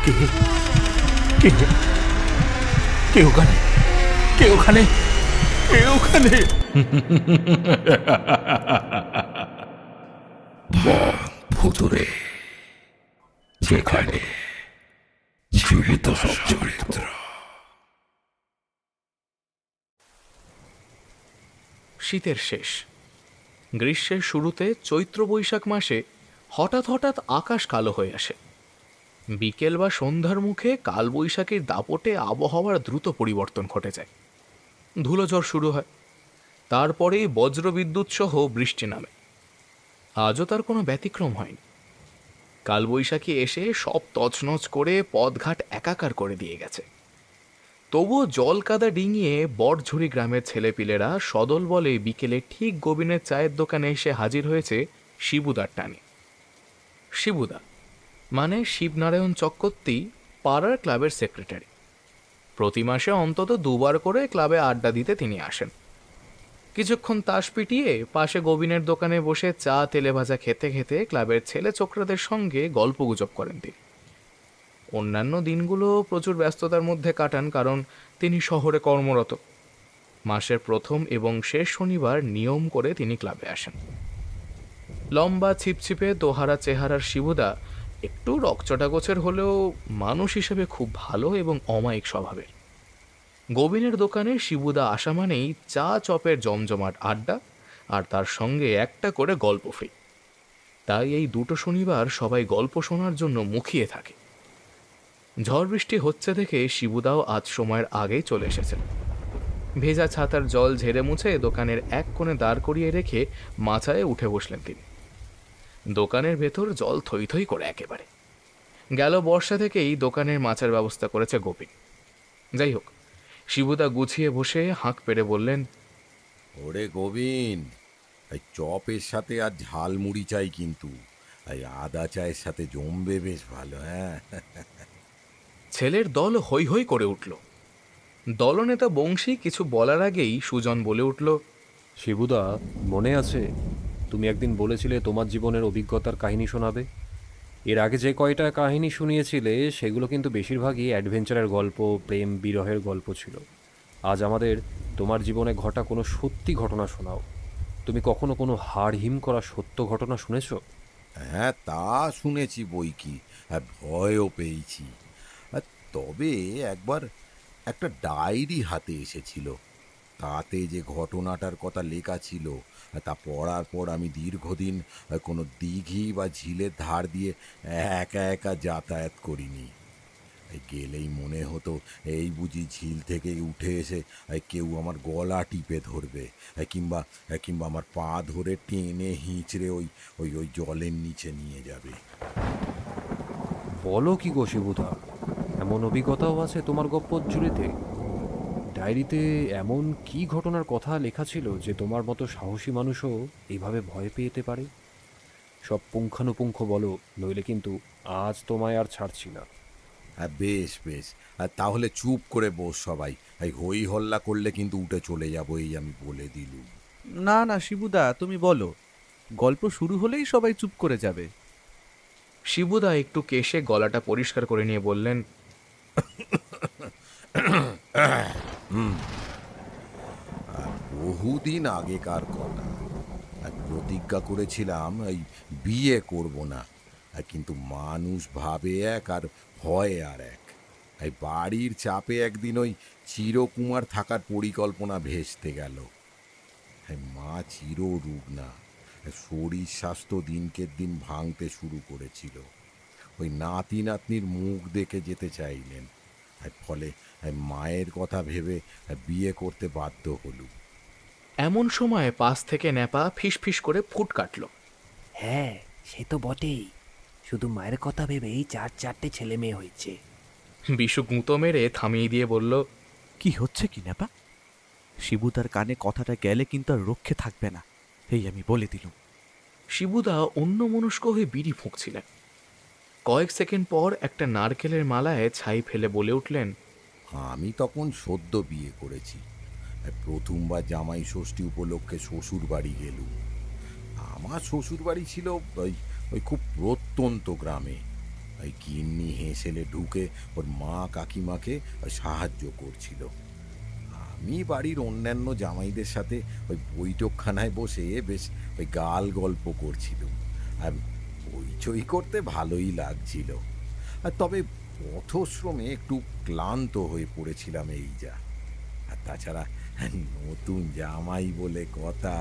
কে কে কে ওখানে? কে ওখানে? কে ওখানে? ভুতুরে, যেখানে জীবিত সব চরিত্র। শীতের শেষ, গ্রীষ্মের শুরুতে চৈত্র বৈশাখ মাসে হঠাৎ হঠাৎ আকাশ কালো হয়ে আসে। বিকেল বা সন্ধ্যার মুখে কালবৈশাখীর দাপটে আবহাওয়ার দ্রুত পরিবর্তন ঘটে যায়। ধুলোঝড় শুরু হয়, তারপরেই বজ্রবিদ্যুৎ সহ বৃষ্টি নামে। আজও তার কোনো ব্যতিক্রম হয়নি। কালবৈশাখী এসে সব তছনছ করে পথঘাট একাকার করে দিয়ে গেছে। তবুও জল কাদা ডিঙিয়ে বটঝুড়ি গ্রামের ছেলেপিলেরা সদল বলে বিকেলে ঠিক গোবিনের চায়ের দোকানে এসে হাজির হয়েছে শিবুদার টানে। শিবুদা মানে শিবনারায়ণ চক্রবর্তী পাড়ার ক্লাবের সেক্রেটারি। প্রতি মাসে অন্তত দুবার করে ক্লাবে আড্ডা দিতে তিনি আসেন। কিছুক্ষণ তাস পিটিয়ে পাশে গোবিনের দোকানে বসে চা তেলে ভাজা খেতে খেতে ক্লাবের ছেলে ছোকরাদের সঙ্গে গল্পগুজব করেন তিনি। অন্যান্য দিনগুলো প্রচুর ব্যস্ততার মধ্যে কাটান, কারণ তিনি শহরে কর্মরত। মাসের প্রথম এবং শেষ শনিবার নিয়ম করে তিনি ক্লাবে আসেন। লম্বা ছিপছিপে দোহারা চেহারার শিবুদা একটু রকচটা গোছের হলেও মানুষ হিসেবে খুব ভালো এবং অমায়িক স্বভাবের। গোবিনের দোকানে শিবুদা আসা মানেই চা চপের জমজমাট আড্ডা, আর তার সঙ্গে একটা করে গল্প ফ্রি। তাই এই দুটো শনিবার সবাই গল্প শোনার জন্য মুখিয়ে থাকে। ঝড় বৃষ্টি হচ্ছে দেখে শিবুদাও আজ সময়ের আগেই চলে এসেছেন। ভেজা ছাতার জল ঝেড়ে মুছে দোকানের এক কোণে দাঁড় করিয়ে রেখে মাচায় উঠে বসলেন তিনি। দোকানের ভেতর জল থই থই করে একেবারে। গেল বর্ষা থেকেই দোকানের মাচার ব্যবস্থা করেছে গোবিন। যাই হোক, শিবুদা গুছিয়ে বসে হাঁক পেড়ে বললেন, ওরে গোবিন, এই চপের সাথে আর ঝাল মুড়ি চাই, কিন্তু এই আদা চায়ের সাথে জমবে বেশ ভালো। হ্যাঁ, ছেলের দল হৈ হৈ করে উঠল। দলনেতা বংশী কিছু বলার আগেই সুজন বলে উঠল, শিবুদা, মনে আছে তুমি একদিন বলেছিলে তোমার জীবনের অভিজ্ঞতার কাহিনী শোনাবে? এর আগে যে কয়টা কাহিনী শুনিয়েছিলে সেগুলো কিন্তু বেশিরভাগই অ্যাডভেঞ্চারের গল্প, প্রেম বিরহের গল্প ছিল। আজ আমাদের তোমার জীবনে ঘটা কোনো সত্যি ঘটনা শোনাও। তুমি কখনো কোনো হাড় হিম করা সত্য ঘটনা শুনেছো? হ্যাঁ, তা শুনেছি বই কি, আর ভয়ও পেয়েছি। তবে একবার একটা ডায়েরি হাতে এসেছিল, তাতে যে ঘটনাটার কথা লেখা ছিল তা পড়ার পর আমি দীর্ঘদিন কোনো দিঘি বা ঝিলের ধার দিয়ে একা একা যাতায়াত করিনি। গেলেই মনে হতো এই বুঝি ঝিল থেকে উঠে এসে কেউ আমার গলা টিপে ধরবে, কিংবা কিংবা আমার পা ধরে টেনে হিঁচড়ে ওই ওই ওই জলের নিচে নিয়ে যাবে। বলো কি গো শিবুদা, এমন অভিজ্ঞতাও আছে তোমার গপ্পঝুড়িতে? ডায়েরিতে এমন কি ঘটনার কথা লেখা ছিল যে তোমার মতো সাহসী মানুষও এইভাবে ভয় পেতে পারে? সব পুঙ্খানুপুঙ্খ বলো, নইলে কিন্তু আজ তোমায় আর ছাড়ছি না। বেশ বেশ, তাহলে চুপ করে বস সবাই। হই হল্লা করলে কিন্তু উঠে চলে যাবো, এই আমি বলে দিলুম। না না শিবুদা, তুমি বলো। গল্প শুরু হলেই সবাই চুপ করে যাবে। শিবুদা একটু কেশে গলাটা পরিষ্কার করে নিয়ে বললেন, বহুদিন আগেকার কথা। প্রতিজ্ঞা করেছিলাম এই বিয়ে করব না, কিন্তু মানুষ ভাবে এক আর হয় আর এক। এই বাড়ির চাপে একদিন ওই চিরকুমার থাকার পরিকল্পনা ভেস্তে গেল। মা চিররুগ্না, শরীর স্বাস্থ্য দিনকে দিন ভাঙতে শুরু করেছিল। ওই নাতি নাতনির মুখ দেখে যেতে চাইলেন, ফলে মায়ের কথা ভেবে বিয়ে করতে বাধ্য হলুম। এমন সময় পাশ থেকে ন্যাপা ফিস করে ফুট কাটল। হ্যাঁ, সে তো বটেই। শুধু মায়ের কথা ভেবেই 4-4টে ছেলে মেয়ে হয়েছে। বিশু গুঁতো মেরে থামিয়ে দিয়ে বলল, কি হচ্ছে কি নেপা? শিবুদার কানে কথাটা গেলে কিন্তু আর রক্ষে থাকবে না, এই আমি বলে দিলুম। শিবুদা অন্যমনস্ক হয়ে বিড়ি ফুঁকছিলেন। কয়েক সেকেন্ড পর একটা নারকেলের মালায় ছাই ফেলে বলে উঠলেন, আমি তখন সদ্য বিয়ে করেছি। প্রথমবার জামাই ষষ্ঠী উপলক্ষে শ্বশুর বাড়ি গেলুম। আমার শ্বশুর বাড়ি ছিল ওই ওই খুব প্রত্যন্ত গ্রামে। ওই গিন্নি হেসেলে ঢুকে ওর মা কাকিমাকে সাহায্য করছিল। আমি বাড়ির অন্যান্য জামাইদের সাথে ওই বৈঠকখানায় বসে বেশ ওই গাল গল্প করছিলাম। আর হইচই করতে ভালোই লাগছিল। আর তবে পথশ্রমে একটু ক্লান্ত হয়ে পড়েছিলাম এই যা। আর তাছাড়া নতুন জামাই বলে কথা,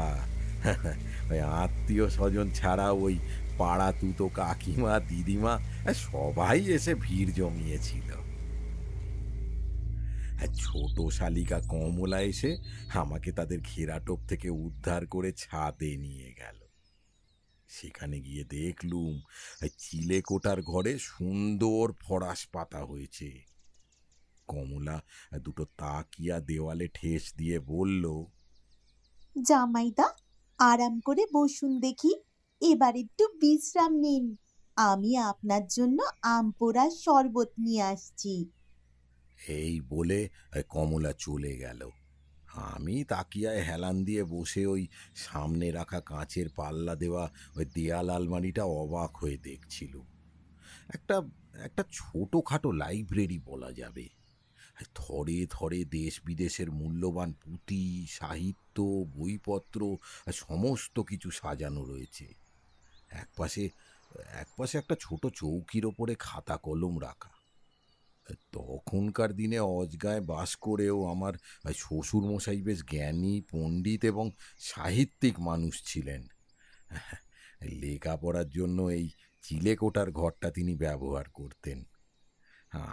ওই আত্মীয় স্বজন ছাড়া ওই পাড়া তুতো কাকিমা দিদিমা সবাই এসে ভিড় জমিয়েছিল। ছোট শালিকা কমলা এসে আমাকে তাদের ঘেরাটোপ থেকে উদ্ধার করে ছাদে নিয়ে গেল। সেখানে গিয়ে দেখলুম চিলেকোটার ঘরে সুন্দর ফরাস পাতা হয়েছে। কমলা দুটো তাকিয়া দেওয়ালে ঠেস দিয়ে বলল, জামাইদা, আরাম করে বসুন দেখি, এবার একটু বিশ্রাম নিন। আমি আপনার জন্য আম পোড়ার শরবত নিয়ে আসছি। এই বলে কমলা চলে গেল। আমি তাকিয়ায় হেলান দিয়ে বসে ওই সামনে রাখা কাঁচের পাল্লা দেওয়া ওই দেয়াল আলমারিটা অবাক হয়ে দেখছিল। একটা একটা ছোটোখাটো লাইব্রেরি বলা যাবে। থরে থরে দেশ বিদেশের মূল্যবান পুঁথি, সাহিত্য, বইপত্র সমস্ত কিছু সাজানো রয়েছে। একপাশে একটা ছোট চৌকির ওপরে খাতা কলম রাখা। তখনকার দিনে অজগায় বাস করেও আমার শ্বশুর মশাই বেশ জ্ঞানী, পণ্ডিত এবং সাহিত্যিক মানুষ ছিলেন। লেখাপড়ার জন্য এই চিলেকোটার ঘরটা তিনি ব্যবহার করতেন।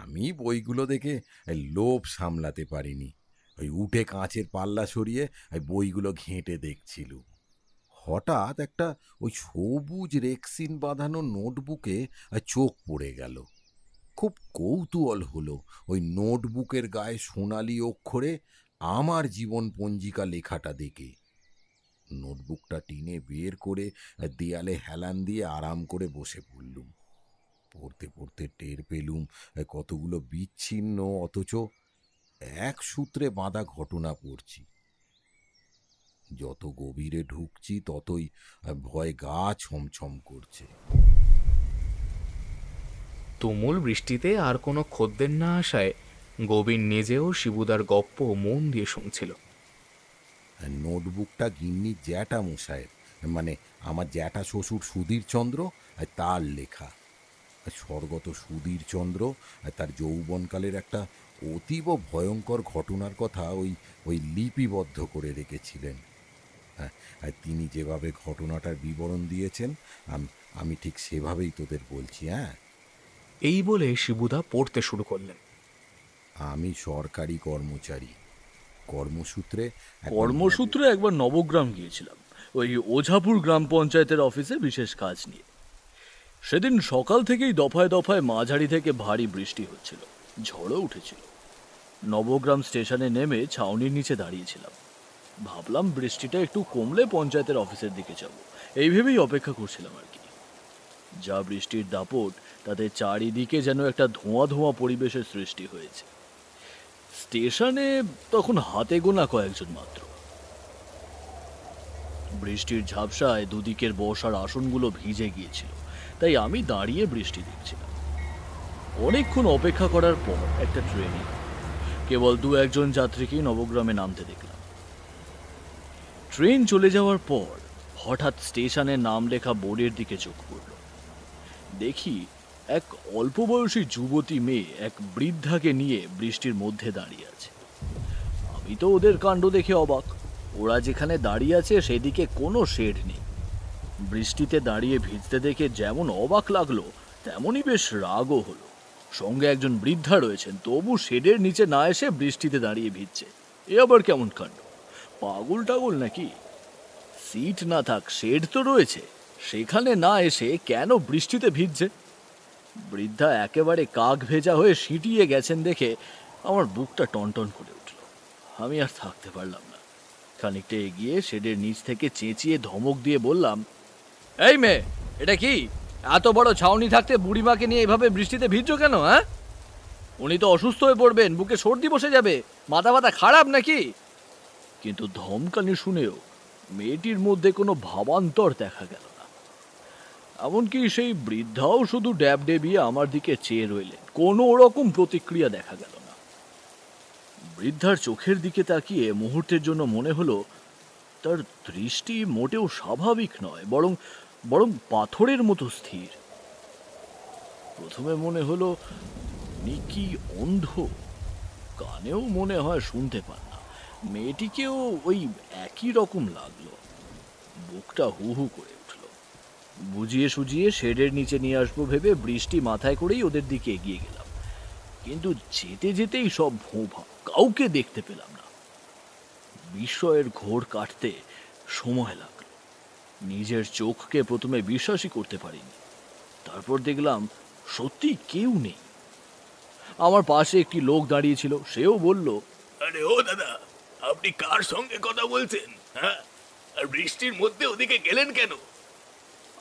আমি বইগুলো দেখে লোভ সামলাতে পারিনি। ওই উঠে কাঁচের পাল্লা সরিয়ে বইগুলো ঘেঁটে দেখছিল। হঠাৎ একটা ওই সবুজ রেক্সিন বাঁধানো নোটবুকে চোখ পড়ে গেল। খুব কৌতূহল হলো ওই নোটবুকের গায়ে সোনালি অক্ষরে আমার জীবন পঞ্জিকা লেখাটা দেখে। নোটবুকটা টিনে বের করে দেয়ালে হেলান দিয়ে আরাম করে বসে পড়লুম। পড়তে পড়তে টের পেলুম কতগুলো বিচ্ছিন্ন অথচ এক সূত্রে বাঁধা ঘটনা পড়ছি। যত গভীরে ঢুকছি ততই ভয় গা ছমছম করছে। তুমুল বৃষ্টিতে আর কোনো খদ্দের না আসায় গোবিন নিজেও শিবুদার গপ্প মন দিয়ে শুনছিল। নোটবুকটা গিন্নি জ্যাঠা মশায়ের, মানে আমার জ্যাঠা শ্বশুর সুধীরচন্দ্র, তার লেখা। স্বর্গত সুধীরচন্দ্র তার যৌবনকালের একটা অতীব ভয়ঙ্কর ঘটনার কথা ওই লিপিবদ্ধ করে রেখেছিলেন। তিনি যেভাবে ঘটনাটার বিবরণ দিয়েছেন আমি ঠিক সেভাবেই তোদের বলছি। এই বলে শিবুদা পড়তে শুরু করলেন। আমি সরকারি কর্মচারী। কর্মসূত্রে একবার নবগ্রাম গিয়েছিলাম, ওই ওঝাপুর গ্রাম পঞ্চায়েতের অফিসে বিশেষ কাজ নিয়ে। সেদিন সকাল থেকেই দফায় দফায় মাঝারি থেকে ভারী বৃষ্টি হচ্ছিল, ঝড়ও উঠেছিল। নবগ্রাম স্টেশনে নেমে ছাউনির নিচে দাঁড়িয়েছিলাম। ভাবলাম বৃষ্টিটা একটু কমলে পঞ্চায়েতের অফিসের দিকে যাব, এই ভেবেই অপেক্ষা করছিলাম আর কি। যা বৃষ্টির দাপট, তাতে চারিদিকে যেন একটা ধোঁয়া ধোঁয়া পরিবেশের সৃষ্টি হয়েছে। স্টেশনে তখন হাতে গোনা কয়েকজন মাত্র। বৃষ্টির ঝাপসায় দুদিকের বসার আসনগুলো ভিজে গিয়েছিল, তাই আমি দাঁড়িয়ে বৃষ্টি দেখছিলাম। অনেকক্ষণ অপেক্ষা করার পর একটা ট্রেনে কেবল 2-1 যাত্রীকেই নবগ্রামে নামতে দেখলাম। ট্রেন চলে যাওয়ার পর হঠাৎ স্টেশনে নাম লেখা বোর্ডের দিকে চোখ পড়ল। দেখি এক অল্প বয়সী যুবতী মেয়ে এক বৃদ্ধাকে নিয়ে বৃষ্টির মধ্যে দাঁড়িয়ে আছে। আমি তো ওদের কাণ্ড দেখে অবাক। ওরা যেখানে দাঁড়িয়ে আছে সেদিকে কোনো শেড নেই। বৃষ্টিতে দাঁড়িয়ে ভিজতে দেখে যেমন অবাক লাগলো, তেমনই বেশ রাগও হলো। সঙ্গে একজন বৃদ্ধা রয়েছেন, তবু শেডের নিচে না এসে বৃষ্টিতে দাঁড়িয়ে ভিজছে। এ আবার কেমন কাণ্ড? পাগল টাগল নাকি? সিট না থাক, শেড তো রয়েছে, সেখানে না এসে কেন বৃষ্টিতে ভিজছে? বৃদ্ধা একেবারে কাক ভেজা হয়ে সিঁটিয়ে গেছেন দেখে আমার বুকটা টনটন করে উঠল। আমি আর থাকতে পারলাম না। খানিকটা এগিয়ে শেডের নিচ থেকে চেঁচিয়ে ধমক দিয়ে বললাম, এই মেয়ে, এটা কি? এত বড় ছাউনি থাকতে বুড়িমাকে নিয়ে এভাবে বৃষ্টিতে ভিজছো কেন? উনি তো অসুস্থ হয়ে পড়বেন, বুকে সর্দি বসে যাবে, মাথা ব্যথা খারাপ নাকি? কিন্তু ধমকানি শুনেও মেয়েটির মধ্যে কোনো ভাবান্তর দেখা গেল না। এমনকি সেই বৃদ্ধাও শুধু ড্যাব ডেবিয়ে আমার দিকে চেয়ে রইলেন, কোনো রকম প্রতিক্রিয়া দেখা গেল না। বৃদ্ধার চোখের দিকে তাকিয়ে মুহূর্তের জন্য মনে হলো তার দৃষ্টি মোটেও স্বাভাবিক নয়, বরং বরং পাথরের মতো স্থির। প্রথমে মনে হলো উনি কি অন্ধ? কানেও মনে হয় শুনতে পান না। মেয়েটিকেও ওই একই রকম লাগলো। বুকটা হু হু করে উঠল। বুঝিয়ে সুজিয়ে শেডের নিচে নিয়ে আসবো ভেবে বৃষ্টি মাথায় করেই ওদের দিকে এগিয়ে গেলাম, কিন্তু যেতে যেতেই সব ভোঁভা, কাউকে দেখতে পেলাম না। বিস্ময়ের ঘোর কাটতে সময় লাগলো। নিজের চোখকে প্রথমে বিশ্বাসই করতে পারিনি। তারপর দেখলাম সত্যি কেউ নেই। আমার পাশে একটি লোক দাঁড়িয়েছিল, সেও বলল, আরে ও দাদা, আপনি কার সঙ্গে কথা বলছেন? হ্যাঁ, আর বৃষ্টির মধ্যে ওদিকে গেলেন কেন?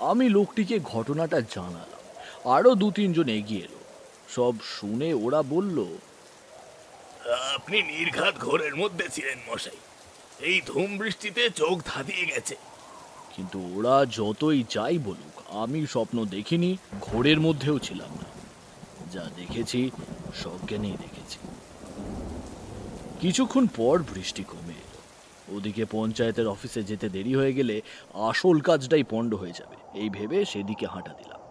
আমি লোকটিকে ঘটনাটা জানালাম। আরো 2-3 জন এগিয়ে এলো। সব শুনে ওরা বলল, আপনি নির্ঘাত ঘোরের মধ্যে ছিলেন মশাই, এই ধুম বৃষ্টিতে চোখ ধাঁধিয়ে গেছে। কিন্তু ওরা যতই যাই বলুক, আমি স্বপ্ন দেখিনি, ঘোরের মধ্যেও ছিলাম না। যা দেখেছি সজ্ঞানেই দেখেছি। কিছুক্ষণ পর বৃষ্টি কমে এলো। ওদিকে পঞ্চায়েতের অফিসে যেতে দেরি হয়ে গেলে আসল কাজটাই পণ্ড হয়ে যাবে, এই ভেবে সেদিকে হাঁটা দিলাম।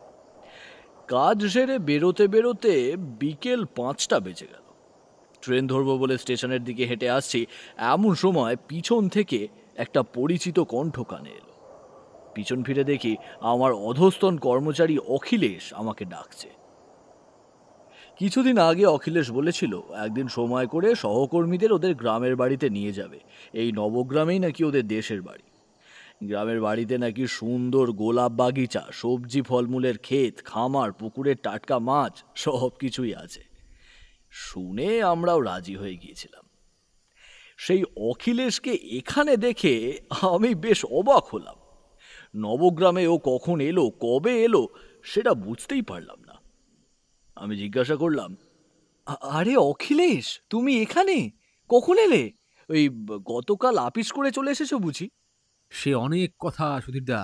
কাজ সেরে বেরোতে বেরোতে বিকেল 5টা বেজে গেল। ট্রেন ধরবো বলে স্টেশনের দিকে হেঁটে আসছি, এমন সময় পিছন থেকে একটা পরিচিত কণ্ঠ কানে এলো। পিছন ফিরে দেখি আমার অধস্তন কর্মচারী অখিলেশ আমাকে ডাকছে। কিছুদিন আগে অখিলেশ বলেছিল একদিন সময় করে সহকর্মীদের ওদের গ্রামের বাড়িতে নিয়ে যাবে। এই নবগ্রামেই নাকি ওদের দেশের বাড়ি। গ্রামের বাড়িতে নাকি সুন্দর গোলাপ বাগিচা, সবজি ফলমূলের ক্ষেত, খামার, পুকুরের টাটকা মাছ, সব কিছুই আছে। শুনে আমরাও রাজি হয়ে গিয়েছিলাম। সেই অখিলেশকে এখানে দেখে আমি বেশ অবাক হলাম। নবগ্রামে ও কখন এলো, কবে এলো, সেটা বুঝতেই পারলাম না। আমি জিজ্ঞাসা করলাম, আরে অখিলেশ, তুমি এখানে কখন এলে? ওই গতকাল আপিস করে চলে এসেছো বুঝি? সে অনেক কথা সুধীরদা,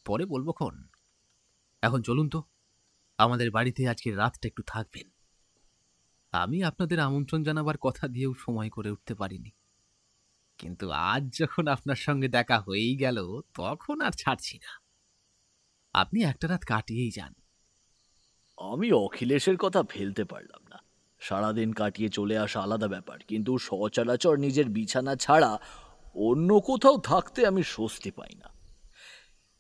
পরে বলবো খন। এখন চলুন তো, আমাদের বাড়িতে আজকে রাতটা একটু থাকবেন। আমি আপনাদের আমন্ত্রণ জানাবার কথা দিয়েও সময় করে উঠতে পারিনি, কিন্তু আজ যখন আপনার সঙ্গে দেখা হয়েই গেল তখন আর ছাড়ছি না। আপনি একটা রাত কাটিয়েই যান। আমি অখিলেশের কথা ফেলতে পারলাম না। সারাদিন কাটিয়ে চলে আসা আলাদা ব্যাপার, কিন্তু সচরাচর নিজের বিছানা ছাড়া অন্য কোথাও থাকতে আমি স্বস্তি পাই না।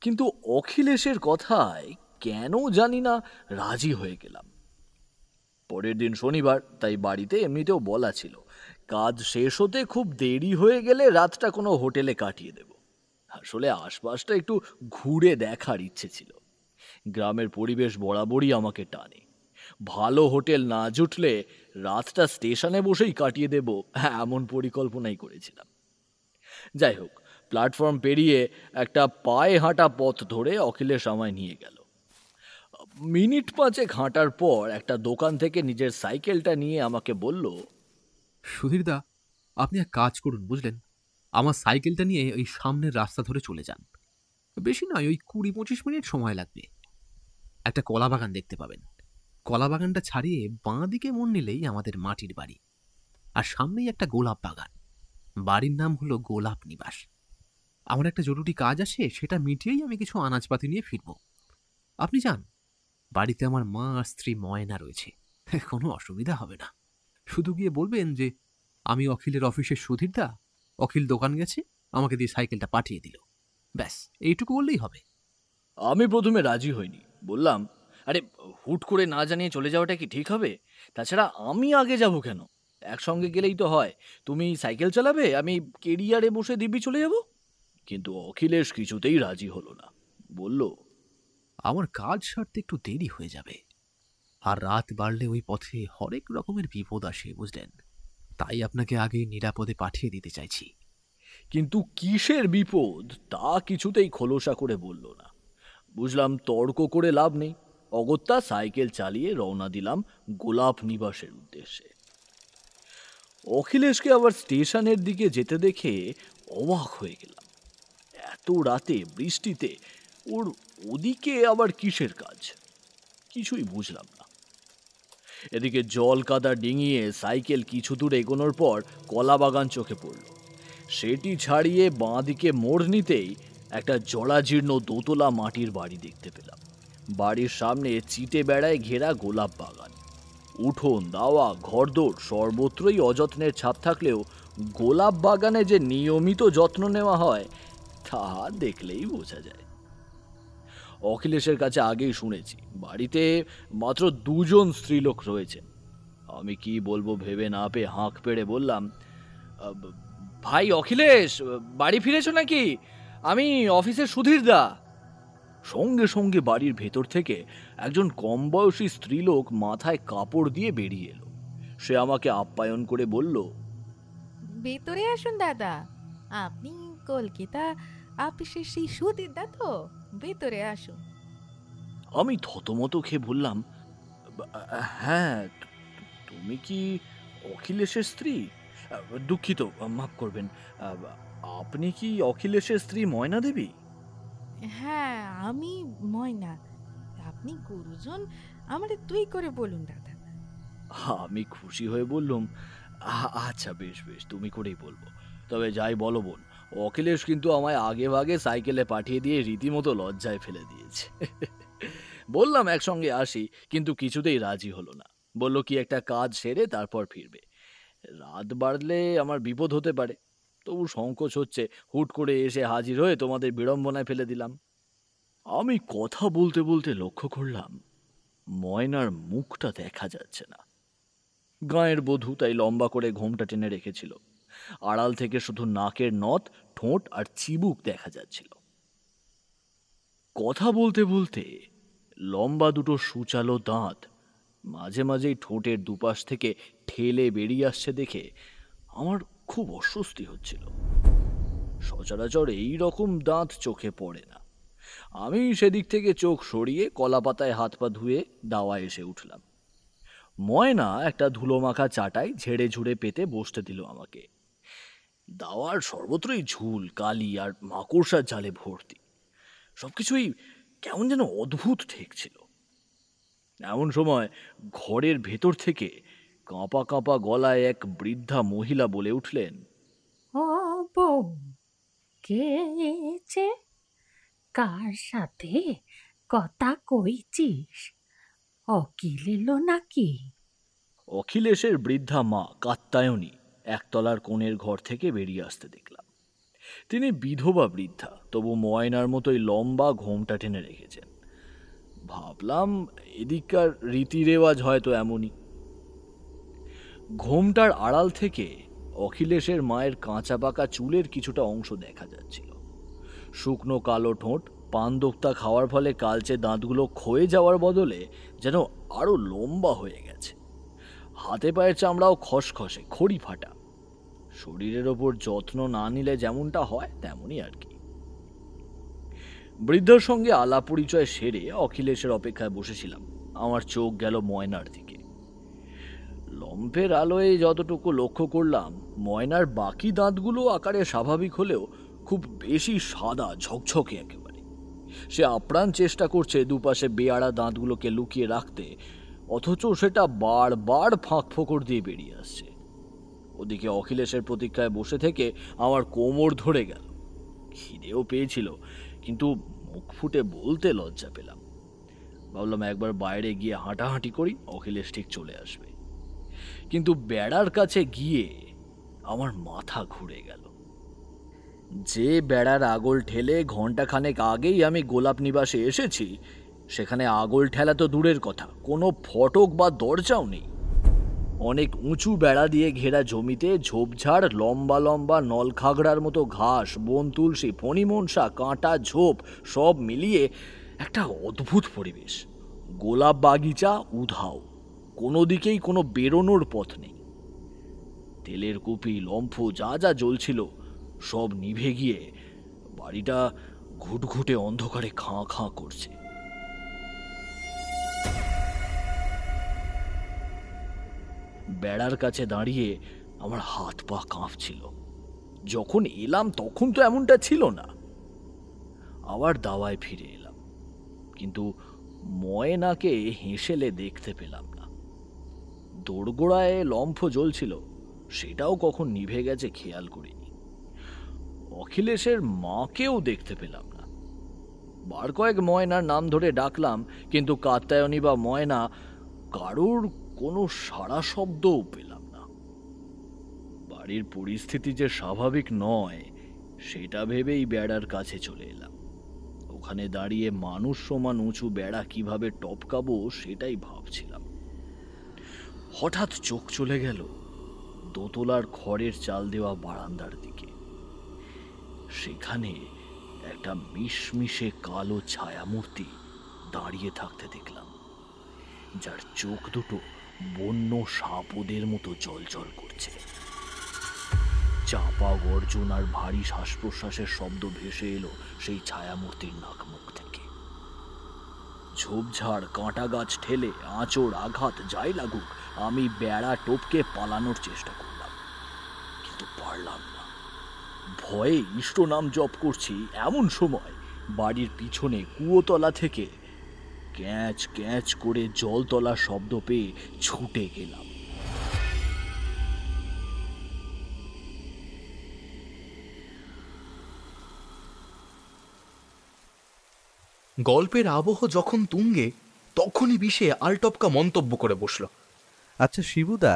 কিন্তু অখিলেশের কথায় কেন জানি না রাজি হয়ে গেলাম। পরের দিন শনিবার, তাই বাড়িতে এমনিতেও বলা ছিল কাজ শেষ হতে খুব দেরি হয়ে গেলে রাতটা কোনো হোটেলে কাটিয়ে দেব। আসলে আশপাশটা একটু ঘুরে দেখার ইচ্ছে ছিল। গ্রামের পরিবেশ বরাবরই আমাকে টানে। ভালো হোটেল না জুটলে রাতটা স্টেশনে বসেই কাটিয়ে দেব, এমন পরিকল্পনাই করেছিলাম। যাই হোক, প্ল্যাটফর্ম পেরিয়ে একটা পায়ে হাঁটা পথ ধরে অখিলেশ আমায় নিয়ে গেল। মিনিট 5 হাঁটার পর একটা দোকান থেকে নিজের সাইকেলটা নিয়ে আমাকে বলল, সুধীরদা, আপনি এক কাজ করুন বুঝলেন, আমার সাইকেলটা নিয়ে ওই সামনের রাস্তা ধরে চলে যান। বেশি নয়, ওই 20-25 মিনিট সময় লাগবে। একটা কলা বাগান দেখতে পাবেন। কলা বাগানটা ছাড়িয়ে বাঁ দিকে মোড় নিলেই আমাদের মাটির বাড়ি, আর সামনেই একটা গোলাপ বাগান। বাড়ির নাম হলো গোলাপ নিবাস। আমার একটা জরুরি কাজ আছে, সেটা মিটিয়েই আমি কিছু আনাজপাতি নিয়ে ফিরব। আপনি যান। বাড়িতে আমার মা আর স্ত্রী ময়না রয়েছে, কোনো অসুবিধা হবে না। শুধু গিয়ে বলবেন যে আমি অখিলের অফিসের সুধীরদা, অখিল দোকান গেছে, আমাকে দিয়ে সাইকেলটা পাঠিয়ে দিল। ব্যাস এইটুকু বললেই হবে। আমি প্রথমে রাজি হইনি। বললাম, আরে হুট করে না জানিয়ে চলে যাওয়াটা কি ঠিক হবে? তাছাড়া আমি আগে যাব কেন? একসঙ্গে গেলেই তো হয়। তুমি সাইকেল চালাবে, আমি কেরিয়ারে বসে দিব্যি চলে যাব। কিন্তু অখিলেশ কিছুতেই রাজি হলো না। বলল, আমার কাজ সারতে একটু দেরি হয়ে যাবে, আর রাত বাড়লে ওই পথে হরেক রকমের বিপদ আসে বুঝলেন। তাই আপনাকে আগে নিরাপদে পাঠিয়ে দিতে চাইছি। কিন্তু কিসের বিপদ তা কিছুতেই খোলসা করে বলল না। বুঝলাম তর্ক করে লাভ নেই। অগত্যা সাইকেল চালিয়ে রওনা দিলাম গোলাপ নিবাসের উদ্দেশ্যে। অখিলেশকে আবার স্টেশনের দিকে যেতে দেখে অবাক হয়ে গেলাম। এত রাতে বৃষ্টিতে ওর ওদিকে আবার কিসের কাজ কিছুই বুঝলাম না। এদিকে জল কাদা ডিঙিয়ে সাইকেল কিছু দূর এগোনোর পর কলা বাগান চোখে পড়ল। সেটি ছাড়িয়ে বাঁ দিকে মোড় নিতেই একটা জরাজীর্ণ দোতলা মাটির বাড়ি দেখতে পেলাম। বাড়ির সামনে চিটে বেড়ায় ঘেরা গোলাপ বাগান। উঠোন, দাওয়া, ঘরদোর সর্বত্রই অযত্নের ছাপ থাকলেও গোলাপ বাগানে যে নিয়মিত যত্ন নেওয়া হয় তা দেখলেই বোঝা যায়। অখিলেশের কাছে আগেই শুনেছি বাড়িতে মাত্র 2 জন স্ত্রীলোক রয়েছেন। আমি কি বলবো ভেবে না পেয়ে হাঁক পেড়ে বললাম, ভাই অখিলেশ, বাড়ি ফিরেছো নাকি? আমি অফিসের সুধীর দা। সঙ্গে সঙ্গে বাড়ির ভেতর থেকে একজন কম বয়সী স্ত্রীলোক মাথায় কাপড় দিয়ে বেরিয়ে এলো। সে আমাকে আপ্যায়ন করে বলল, ভেতরে আসুন দাদা, আপনি কলকাতা অফিসের সেই সুধীর দা তো, ভেতরে আসুন। আমি থতমত খেয়ে বললাম, হ্যাঁ, তুমি কি অখিলেশের স্ত্রী? দুঃখিত, মাফ করবেন, আপনি কি অখিলেশের স্ত্রী ময়না দেবী? হ্যাঁ, আমি ময়না। আপনি গুরুজন, আমারে তুই করে বলুন দাদা। আমি খুশি হয়ে বললাম, আচ্ছা বেশ বেশ, তুমি করেই বলবো। তবে যাই বলো বোন, অখিলেশ কিন্তু আমায় আগে ভাগে সাইকেলে পাঠিয়ে দিয়ে রীতিমতো লজ্জায় ফেলে দিয়েছে। বললাম একসঙ্গে আসি, কিন্তু কিছুতেই রাজি হলো না। বলল কি একটা কাজ সেরে তারপর ফিরবে। রাত বাড়লে আমার বিপদ হতে পারে। তবু সংকোচ হচ্ছে, হুট করে এসে হাজির হয়ে তোমাদের বিড়ম্বনায় ফেলে দিলাম। আমি কথা বলতে বলতে লক্ষ্য করলাম ময়নার মুখটা দেখা যাচ্ছে না। গাঁয়ের বধূ, তাই লম্বা করে ঘোমটা টেনে রেখেছিল। আড়াল থেকে শুধু নাকের নথ, ঠোঁট আর চিবুক দেখা যাচ্ছিল। কথা বলতে বলতে লম্বা দুটো সূচালো দাঁত মাঝে মাঝেই ঠোঁটের দুপাশ থেকে ঠেলে বেরিয়ে আসছে দেখে আমার খুব অস্বস্তি হচ্ছিল। সচরাচর এই রকম দাঁত চোখে পড়ে না। আমি সেদিক থেকে চোখ সরিয়ে কলা পাতায় হাত পা ধুয়ে দাওয়ায় এসে উঠলাম। ময়না একটা ধুলোমাখা চাটাই ঝেড়ে ঝুড়ে পেতে বসতে দিল আমাকে। দাওয়ার সর্বত্রই ঝুল, কালি আর মাকড়সার জালে ভর্তি। সবকিছুই কেমন যেন অদ্ভুত ঠেকছিল। এমন সময় ঘরের ভেতর থেকে কাঁপা কাঁপা গলায় এক বৃদ্ধা মহিলা বলে উঠলেন, ও বউ, কে এসে? কার সাথে কথা কইছিস? অকিল এলো নাকি? অখিলেশের বৃদ্ধা মা কাত্যায়নী একতলার কোণের ঘর থেকে বেরিয়ে আসতে দেখলাম। তিনি বিধবা বৃদ্ধা, তবু ময়নার মতোই লম্বা ঘোমটা টেনে রেখেছেন। ভাবলাম এদিককার রীতি রেওয়াজ হয়তো এমনই। ঘোমটার আড়াল থেকে অখিলেশের মায়ের কাঁচা পাকা চুলের কিছুটা অংশ দেখা যাচ্ছিল। শুকনো কালো ঠোঁট, পান দোক্তা খাওয়ার ফলে কালচে দাঁতগুলো ক্ষয়ে যাওয়ার বদলে যেন আরো লম্বা হয়ে গেছে। হাতে পায়ের চামড়াও খসখসে, খড়ি ফাটা। শরীরের ওপর যত্ন না নিলে যেমনটা হয় তেমনই আর কি। বৃদ্ধর সঙ্গে আলাপ পরিচয় সেরে অখিলেশের অপেক্ষায় বসেছিলাম। আমার চোখ গেল ময়নার দিকে। লম্ফের আলোয় যতটুকু লক্ষ্য করলাম, ময়নার বাকি দাঁতগুলো আকারে স্বাভাবিক হলেও খুব বেশি সাদা, ঝকঝকে একেবারে। সে আপ্রাণ চেষ্টা করছে দুপাশে বেয়াড়া দাঁতগুলোকে লুকিয়ে রাখতে, অথচ সেটা বারবার ফাঁক ফোকর দিয়ে বেরিয়ে আসছে। ওদিকে অখিলেশের প্রতীক্ষায় বসে থেকে আমার কোমর ধরে গেল। খিদেও পেয়েছিল, কিন্তু মুখ ফুটে বলতে লজ্জা পেলাম। ভাবলাম একবার বাইরে গিয়ে হাঁটাহাঁটি করি, অখিলেশ ঠিক চলে আসবে। কিন্তু বেড়ার কাছে গিয়ে আমার মাথা ঘুরে গেল। যে বেড়ার আগল ঠেলে ঘন্টাখানেক আগেই আমি গোলাপ নিবাসে এসেছি, সেখানে আগল ঠেলা তো দূরের কথা, কোনো ফটক বা দরজাও নেই। অনেক উঁচু বেড়া দিয়ে ঘেরা জমিতে ঝোপঝাড়, লম্বা লম্বা নলখাগড়ার মতো ঘাস, বন তুলসী, ফণিমনসা, কাঁটা, ঝোপ সব মিলিয়ে একটা অদ্ভুত পরিবেশ। গোলাপ বাগিচা উধাও, কোনো দিকেই কোনো বেরোনোর পথ নেই। তেলের কুপি, লম্ফ যা যা জ্বলছিল সব নিভে গিয়ে বাড়িটা ঘুটঘুটে অন্ধকারে খাঁ খাঁ করছে। বেড়ার কাছে দাঁড়িয়ে আমার হাত পা কাঁপছিল। যখন এলাম তখন তো এমনটা ছিল না। আবার দাওয়ায় ফিরে এলাম। কিন্তু ময়নাকে হেসেলে দেখতে পেলাম না। দোরগোড়ায় লম্ফ জ্বলছিল, সেটাও কখন নিভে গেছে খেয়াল করিনি। অখিলেশের মাকেও দেখতে পেলাম না। বার কয়েক ময়নার নাম ধরে ডাকলাম, কিন্তু কাত্যায়নী বা ময়না কারোর কোনো সাড়া শব্দও পেলাম না। বাড়ির পরিস্থিতি যে স্বাভাবিক নয় সেটা ভেবেই বেড়ার কাছে চলে এলাম। ওখানে দাঁড়িয়ে মানুষ সমান উঁচু বেড়া কিভাবে টপকাবো সেটাই ভাবছিলাম। হঠাৎ চোখ চলে গেল দোতলার খড়ের চাল দেওয়া বারান্দার দিকে। সেখানে একটা মিশমিশে কালো ছায়ামূর্তি দাঁড়িয়ে থাকতে দেখলাম, যার চোখ দুটো বন্য সাপদের মতো জলজল করছে। চাপা গর্জন আর ভারী শ্বাস প্রশ্বাসের শব্দ ভেসে এলো সেই ছায়ামূর্তির নাকমুখ থেকে। ঝোপঝাড়, কাঁটা গাছ ঠেলে, আঁচড়, আঘাত যাই লাগুক, আমি বেড়া টপকে পালানোর চেষ্টা করলাম, কিন্তু পারলাম না। ভয়ে ইষ্ট নাম জপ করছি, এমন সময় বাড়ির পিছনে কুয়োতলা থেকে ক্যাঁচ ক্যাঁচ করে জলতলা শব্দ পেয়ে ছুটে গেলাম। গল্পের আবহ যখন তুঙ্গে, তখনই বিষে আলটপকা মন্তব্য করে বসল। আচ্ছা শিবুদা,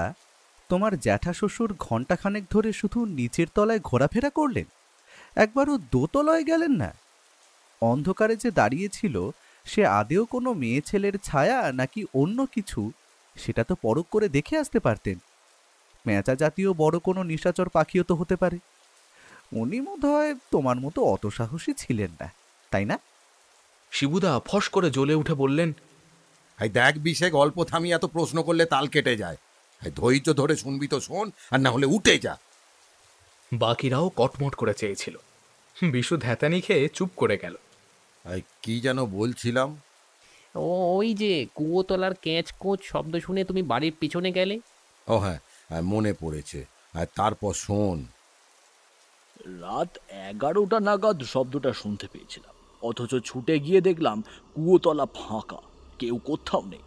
তোমার জ্যাঠা শ্বশুর ঘণ্টাখানেক ধরে শুধু নিচের তলায় ঘোরাফেরা করলেন, একবারও দোতলায় গেলেন না? অন্ধকারে যে দাঁড়িয়েছিল সে আদেও কোনো মেয়ে ছেলের ছায়া নাকি অন্য কিছু, সেটা তো পরখ করে দেখে আসতে পারতেন। মেচা জাতীয় বড় কোনো নিশাচর পাখিও তো হতে পারে। উনি বোধহয় তোমার মতো অত সাহসী ছিলেন না, তাই না? শিবুদা ফস করে জ্বলে উঠে বললেন, এই দেখ বিশে, গল্প থামিয়ে এত প্রশ্ন করলে তাল কেটে যায়। ধৈর্য ধরে শুনবি তো শোন, আর না হলে উঠে যা। বাকিরাও কটমট করে চেয়েছিল। বিশু ধ্যাতানি খেয়ে চুপ করে গেল। কি যেন বলছিলাম? ওই যে কুয়োতলার ক্যাঁচ কোঁচ শব্দ শুনে তুমি বাড়ির পিছনে গেলে। ও হ্যাঁ, মনে পড়েছে। আর তারপর শোন। রাত 11টা নাগাদ শব্দটা শুনতে পেয়েছিলাম, অথচ ছুটে গিয়ে দেখলাম কুয়োতলা ফাঁকা, কেউ কোথাও নেই,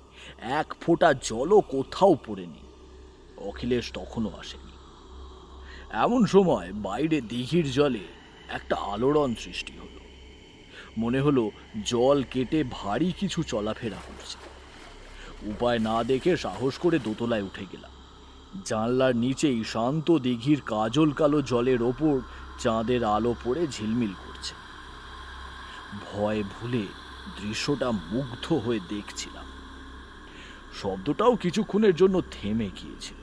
এক ফোঁটা জলও কোথাও পড়েনি। অখিলেশ তখনও আসেনি। এমন সময় বাইরে দিঘির জলে একটা আলোড়ন সৃষ্টি হলো। মনে হলো জল কেটে ভারী কিছু চলাফেরা করছে। উপায় না দেখে সাহস করে দোতলায় উঠে গেলাম। জানলার নিচেই শান্ত দিঘির কাজল কালো জলের ওপর চাঁদের আলো পড়ে ঝিলমিল করছে। ভয় ভুলে দৃশ্যটা মুগ্ধ হয়ে দেখছিলাম। শব্দটাও কিছুক্ষণের জন্য থেমে গিয়েছিল,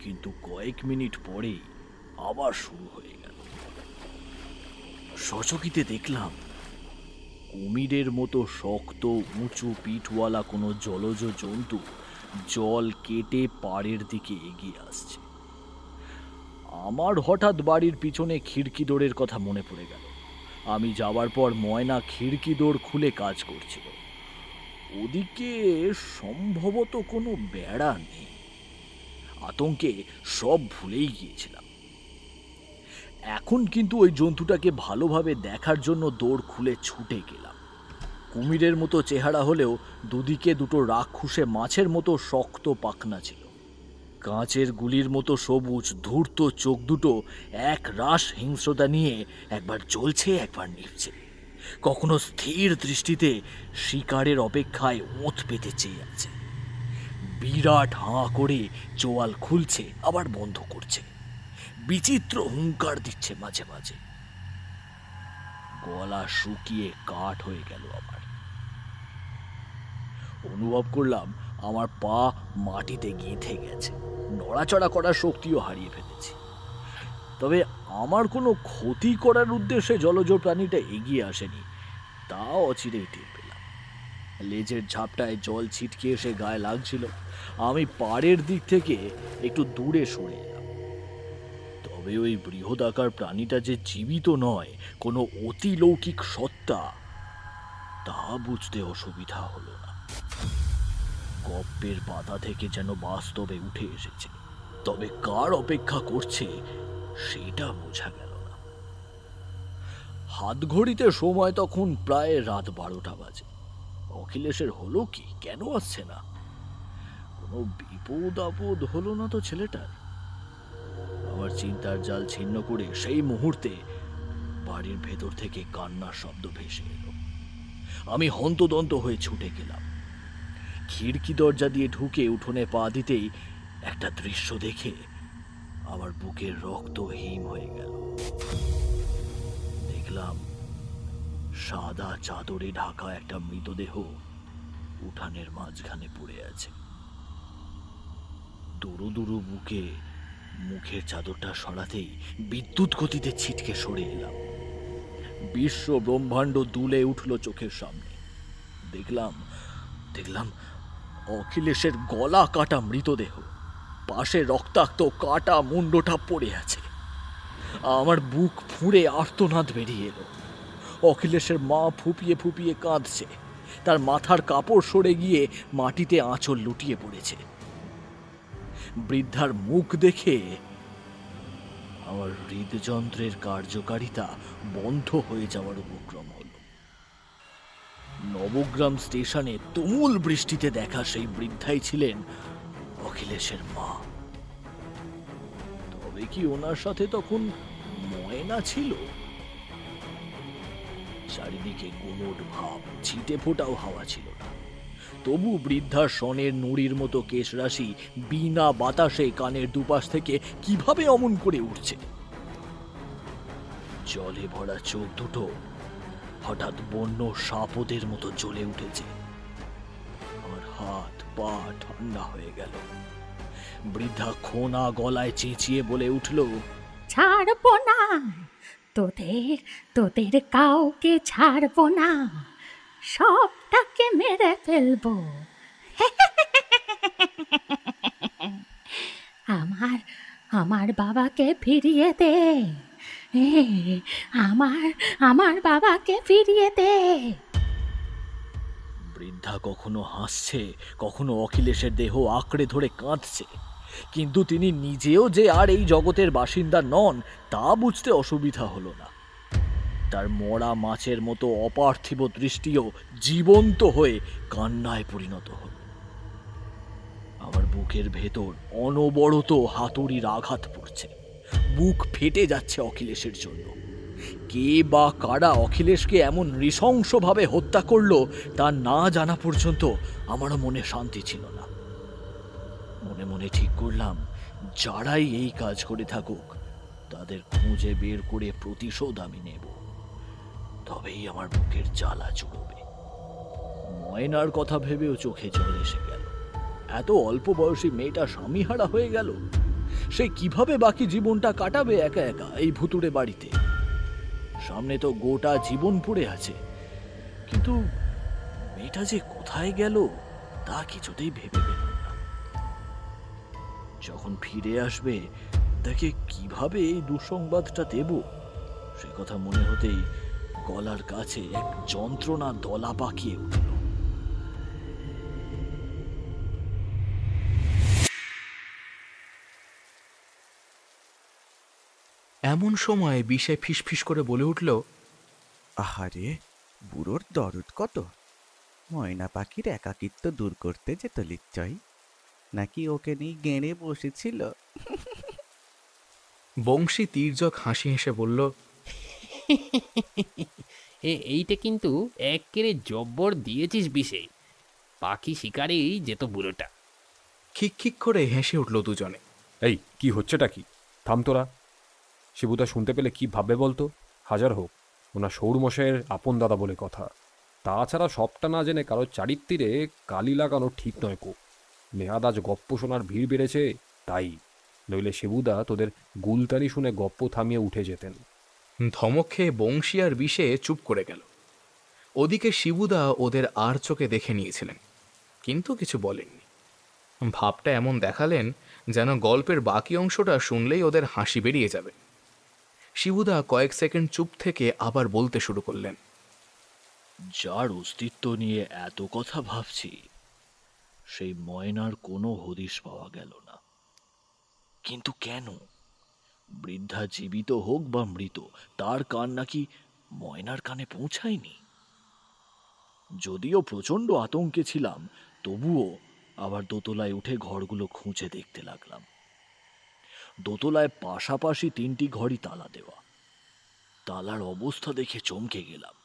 কিন্তু কয়েক মিনিট পরেই আবার শুরু হয়ে গেল। সচকিতে দেখলাম কুমিরের মতো শক্ত উঁচু পিঠওয়ালা কোনো জলজ জন্তু জল কেটে পাড়ের দিকে এগিয়ে আসছে। আমার হঠাৎ বাড়ির পিছনে খিড়কি দৌড়ের কথা মনে পড়ে গেল। আমি যাওয়ার পর ময়না খিড়কি দৌড় খুলে কাজ করছিল। ওদিকে সম্ভবত কোনো বেড়া নেই। আতঙ্কে সব ভুলেই গিয়েছিলাম। এখন কিন্তু ওই জন্তুটাকে ভালোভাবে দেখার জন্য দৌড় খুলে ছুটে গেলাম। কুমিরের মতো চেহারা হলেও দুদিকে দুটো রাক্ষুসে মাছের মতো শক্ত পাখনা ছিল। কাঁচের গুলির মতো সবুজ ধূর্ত চোখ দুটো এক রাস হিংস্রতা নিয়ে একবার জ্বলছে একবার নিভছে। কখনো স্থির দৃষ্টিতে শিকারের অপেক্ষায় ওঁত পেতে চেয়ে আছে। বিরাট হাঁ করে চোয়াল খুলছে আবার বন্ধ করছে, বিচিত্র হুঙ্কার দিচ্ছে মাঝে মাঝে। গলা শুকিয়ে কাঠ হয়ে গেল আমার। অনুভব করলাম আমার পা মাটিতে গেঁথে গেছে, নড়াচড়া করার শক্তিও হারিয়ে ফেলেছি। তবে আমার কোনো ক্ষতি করার উদ্দেশ্যে জলজ প্রাণীটা এগিয়ে আসেনি, তা অচিরেই টের পেলাম। লেজের ঝাপটায় জল ছিটকে এসে গায়ে লাগছিল। আমি পাড়ের দিক থেকে একটু দূরে সরে এলাম। তবে ওই বৃহদাকার প্রাণীটা যে জীবিত নয়, কোনো অতিলৌকিক সত্তা, তা বুঝতে অসুবিধা হলো না। গপ্পের পাতা থেকে যেন বাস্তবে উঠে এসেছে, তবে কার অপেক্ষা করছে সেটা বোঝা গেল না। হাত ঘড়িতে সময় তখন প্রায় রাত 12টা বাজে। অখিলেশের হলো কি, কেন আসছে না? কোনো বিপদ আপদ হলো না তো ছেলেটার? আমার চিন্তার জাল ছিন্ন করে সেই মুহূর্তে বাড়ির ভেতর থেকে কান্নার শব্দ ভেসে এলো। আমি হন্তদন্ত হয়ে ছুটে গেলাম। খিড়কি দরজা দিয়ে ঢুকে উঠোনে পা দিতেই একটা দৃশ্য দেখে আমার বুকের রক্ত হিম হয়ে গেল। দেখলাম সাদা চাদরে ঢাকা একটা মৃতদেহ উঠানের মাঝখানে পড়ে আছে। দুরু দুরু বুকে মুখের চাদরটা সরাতেই বিদ্যুৎ গতিতে ছিটকে সরে এলাম। বিশ্ব ব্রহ্মাণ্ড দুলে উঠল চোখের সামনে। দেখলাম অখিলেশের গলা কাটা মৃতদেহ, পাশে রক্তাক্ত কাটা মুন্ডটা পড়ে আছে। আমার বুক ফুঁড়ে আর্তনাদ বেরিয়ে এলো। অখিলেশের মা ফুপিয়ে ফুপিয়ে কাঁদছে। তার মাথার কাপড় সরে গিয়ে মাটিতে আঁচল লুটিয়ে পড়েছে। বৃদ্ধার মুখ দেখে আমার হৃদযন্ত্রের কার্যকারিতা বন্ধ হয়ে যাওয়ার উপক্রম হল। নবগ্রাম স্টেশনে তুমুল বৃষ্টিতে দেখা সেই বৃদ্ধাই ছিলেন অখিলেশের মা। তবে কি ওনার সাথে তখন ময়না ছিল? চারিদিকে গুমোট ভাব, ছিটে ফোটাও হাওয়া ছিল না। তবু বৃদ্ধার সনের নুড়ির মতো কেশরাশি বিনা বাতাসে কানের দুপাশ থেকে কিভাবে অমন করে উঠছে। জলে ভরা চোখ দুটো হঠাৎ বন্য সাপদের মতো জ্বলে উঠেছে। আমার হাত পা ঠান্ডা হয়ে গেল। বৃদ্ধা খোনা গলায় চেঁচিয়ে বলে উঠল, ছাড়বো না, তোদের কাউকে ছাড়বো না, সবটাকে মেরে ফেলবো। আমার বাবাকে ফিরিয়ে দে, আমার বাবাকে ফিরিয়ে দে। বৃদ্ধা কখনো হাসছে, কখনো অখিলেশের দেহ আঁকড়ে ধরে কাঁদছে। কিন্তু তিনি নিজেও যে আর এই জগতের বাসিন্দা নন তা বুঝতে অসুবিধা হলো না। তার মরা মাছের মতো অপার্থিব দৃষ্টিও জীবন্ত হয়ে কান্নায় পরিণত হল। আমার বুকের ভেতর অনবরত হাতুড়ির আঘাত পড়ছে। বুক ফেটে যাচ্ছে অখিলেশের জন্য। কে বা কারা অখিলেশকে এমন নৃশংসভাবে হত্যা করলো তা না জানা পর্যন্ত আমারও মনে শান্তি ছিল না। মনে মনে ঠিক করলাম, যারাই এই কাজ করে থাকুক তাদের খুঁজে বের করে প্রতিশোধ আমি নেব। তবেই আমার বুকের জ্বালা চুড়বে। ময়নার কথা ভেবেও চোখে জল এসে গেল। এত অল্প বয়সী মেয়েটা স্বামীহারা হয়ে গেল। সে কিভাবে বাকি জীবনটা কাটাবে একা একা এই ভুতুড়ে বাড়িতে? সামনে তো গোটা জীবন পড়ে আছে। কিন্তু মেয়েটা যে কোথায় গেল তা কিছুতেই ভেবে পেলাম না। যখন ফিরে আসবে তাকে কিভাবে এই দুঃসংবাদটা দেব সে কথা মনে হতেই গলার কাছে এক যন্ত্রণা দলা পাকিয়ে উঠল। এমন সময় বিষে ফিসফিস করে বলে উঠল, আহারে, বুড়োর দরদ কত! ময়না পাখির একাকিত্ব দূর করতে যেত নিশ্চয়, নাকি ওকে নিয়ে গেঁড়ে বসেছিল? বংশী তীর্যক হাসি হেসে বলল, এইটা কিন্তু একেবারে জব্বর দিয়েছিস বিষে। পাখি শিকারেই যেত বুড়োটা। খিক খিক করে হেসে উঠল দুজনে। এই কি হচ্ছেটা কি? থাম তোরা। শিবুদা শুনতে পেলে কি ভাববে বলতো? হাজার হোক ওনার সৌরমশাইয়ের আপন দাদা বলে কথা। তাছাড়া সবটা না জেনে কারোর চারিত্রিরে কালি লাগানো ঠিক নয় কো। নেহাদ আজ গপ্প শোনার ভিড় বেড়েছে তাই, নইলে শিবুদা তোদের গুলতানি শুনে গপ্প থামিয়ে উঠে যেতেন। ধমক খেয়ে বংশী আর বিষে চুপ করে গেল। ওদিকে শিবুদা ওদের আর চোখে দেখে নিয়েছিলেন, কিন্তু কিছু বলেননি। ভাবটা এমন দেখালেন যেন গল্পের বাকি অংশটা শুনলেই ওদের হাসি বেরিয়ে যাবে। শিবুদা কয়েক সেকেন্ড চুপ থেকে আবার বলতে শুরু করলেন, যার অস্তিত্ব নিয়ে এত কথা ভাবছি সেই ময়নার কোনো হদিশ পাওয়া গেল না। কিন্তু কেন? বৃদ্ধা জীবিত হোক বা মৃত, তার কান নাকি ময়নার কানে পৌঁছায়নি। যদিও প্রচন্ড আতঙ্কে ছিলাম, তবুও আবার দোতলায় উঠে ঘরগুলো খুঁজে দেখতে লাগলাম। দোতলায় পাশাপাশি 3টি ঘরই তালা দেওয়া। তালার অবস্থা দেখে চমকে গেলাম।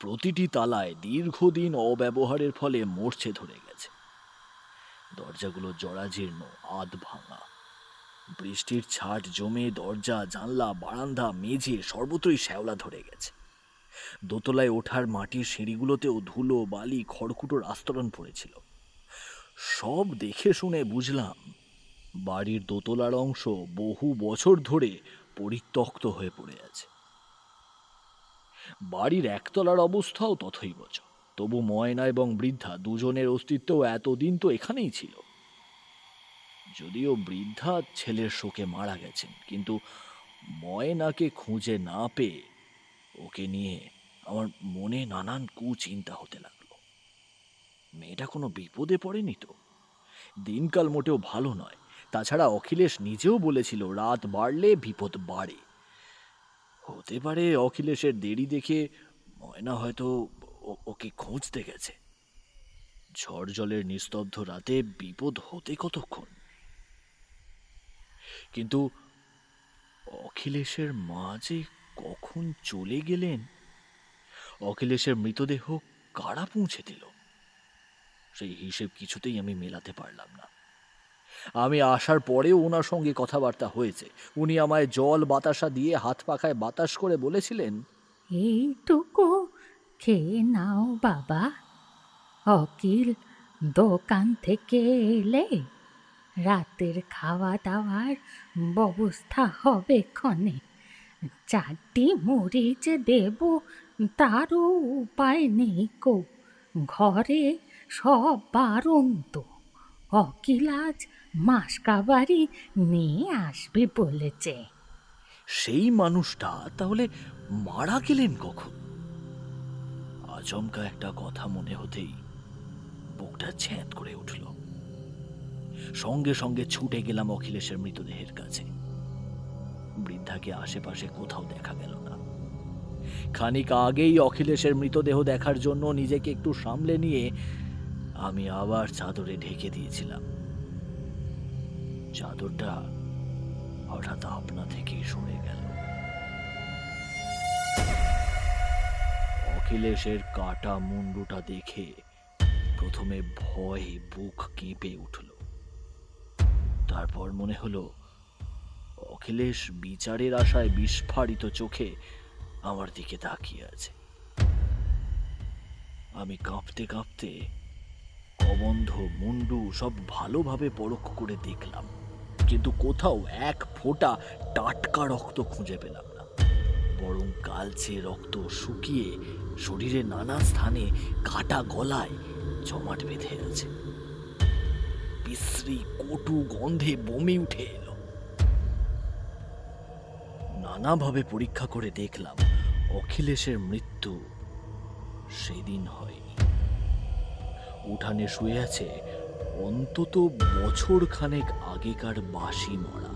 প্রতিটি তালায় দীর্ঘদিন অব্যবহারের ফলে মরচে ধরে গেছে। দরজাগুলো জরাজীর্ণ, আধ ভাঙা। বৃষ্টির ছাট জমে দরজা, জানলা, বারান্দা, মেঝে সর্বত্রই শ্যাওলা ধরে গেছে। দোতলায় ওঠার মাটির সিঁড়িগুলোতেও ধুলো, বালি, খড়কুটোর আস্তরণ পড়েছিল। সব দেখে শুনে বুঝলাম বাড়ির দোতলার অংশ বহু বছর ধরে পরিত্যক্ত হয়ে পড়ে আছে। বাড়ির একতলার অবস্থাও তথৈবচ। তবু ময়না এবং বৃদ্ধা দুজনের অস্তিত্ব এতদিন তো এখানেই ছিল। যদিও বৃদ্ধা ছেলের শোকে মারা গেছেন, কিন্তু ময়নাকে খুঁজে না পেয়ে ওকে নিয়ে আমার মনে নানান কুচিন্তা হতে লাগলো। মেয়েটা কোনো বিপদে পড়েনি তো? দিনকাল মোটেও ভালো নয়। তাছাড়া অখিলেশ নিজেও বলেছিল রাত বাড়লে বিপদ বাড়ে। হতে পারে অখিলেশের দেরি দেখে ময়না হয়তো ওকে খুঁজতে গেছে। ঝড় জলের নিস্তব্ধ রাতে বিপদ হতে কতক্ষণ? কিন্তু অখিলেশের মা যে কখন চলে গেলেন, অখিলেশের মৃতদেহ কারা পৌঁছে দিল, সেই হিসেব কিছুতেই আমি মেলাতে পারলাম না। আমি আসার পরেও ওনার সঙ্গে কথাবার্তা হয়েছে। উনি আমায় জল বাতাসা দিয়ে হাত পাখায় বাতাস করে বলেছিলেন, এইটুকু খেয়ে নাও বাবা, অকিল দোকান থেকে এলে রাতের খাওয়া দাওয়ার ব্যবস্থা হবে ক্ষণে। 4টি মরিচ দেব তারও উপায় নেই কো, ঘরে সব বারন্ত। অকিল আজ মাসকাবারি নিয়ে আসবে বলেছে। সেই মানুষটা তাহলে মারা গেলেন কখন? আচমকা একটা কথা মনে হতেই বুকটা ছ্যাঁত করে উঠল। সঙ্গে সঙ্গে ছুটে গেলাম অখিলেশের মৃতদেহের কাছে। বৃদ্ধাকে আশেপাশে কোথাও দেখা গেল না। খানিক আগেই অখিলেশের মৃতদেহ দেখার জন্য নিজেকে একটু সামলে নিয়ে আমি আবার চাদরে ঢেকে দিয়েছিলাম। চাদরটা হঠাৎ আপনা থেকেই সরে গেল। অখিলেশের কাটা মুন্ডুটা দেখে প্রথমে ভয়ে বুক কেঁপে উঠল। তারপর মনে হলো অখিলেশ বিচারের আশায় বিস্ফারিত চোখে আমার দিকে তাকিয়ে আছে। আমি কাঁপতে কাঁপতে অবন্ধ মুন্ডু সব ভালোভাবে পরখ করে দেখলাম, কিন্তু কোথাও এক ফোঁটা টাটকা রক্ত খুঁজে পেলাম না। বরং কালচে রক্ত শুকিয়ে শরীরে নানা স্থানে কাটা গলায় জমাট বেঁধে আছে। বিশ্রী কটু গন্ধে বমি উঠে এলো। নানাভাবে পরীক্ষা করে দেখলাম অখিলেশের মৃত্যু সেদিন হয়নি। উঠানে শুয়ে আছে অন্তত বছর খানেক আগেকার বাসি মরা।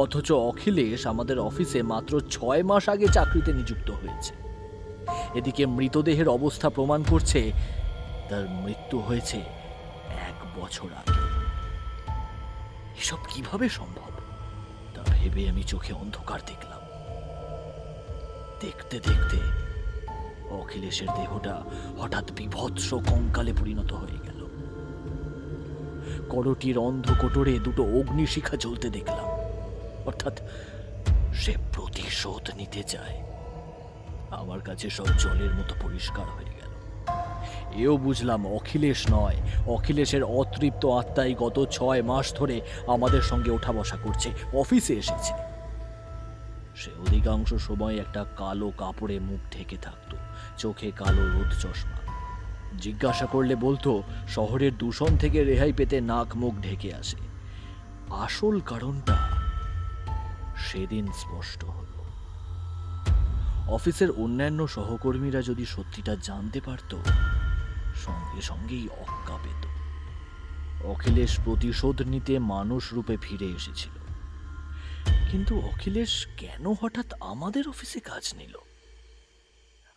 অথচ অখিলেশ আমাদের অফিসে মাত্র 6 মাস আগে চাকরিতে নিযুক্ত হয়েছে। এদিকে মৃতদেহের অবস্থা প্রমাণ করছে তার মৃত্যু হয়েছে 1 বছর আগে। এসব কিভাবে সম্ভব তা ভেবে আমি চোখে অন্ধকার দেখলাম। দেখতে দেখতে অখিলেশের দেহটা হঠাৎ বিভৎস কঙ্কালে পরিণত হয়ে গেল। করটির অন্ধকোটরে 2টো অগ্নিশিখা জ্বলতে দেখলাম, অর্থাৎ সে প্রতিশোধ নিতে চায়। আমার কাছে সব জলের মতো পরিষ্কার হয়ে গেল। এও বুঝলাম অখিলেশ নয়, অখিলেশের অতৃপ্ত আত্মাই গত 6 মাস ধরে আমাদের সঙ্গে ওঠা বসা করছে, অফিসে এসেছে। সে অধিকাংশ সময় একটা কালো কাপড়ে মুখ ঢেকে থাকতো, চোখে কালো রোদ চশমা। জিজ্ঞাসা করলে বলতো শহরের দূষণ থেকে রেহাই পেতে নাক মুখ ঢেকে আসে। আসল কারণটা সেদিন স্পষ্ট হলো। অফিসের অন্যান্য সহকর্মীরা যদি সত্যিটা জানতে পারত, সঙ্গে সঙ্গেই অক্কা পেত। অখিলেশ প্রতিশোধ নিতে মানুষ রূপে ফিরে এসেছিল, কিন্তু অখিলেশ কেন হঠাৎ আমাদের অফিসে কাজ নিল?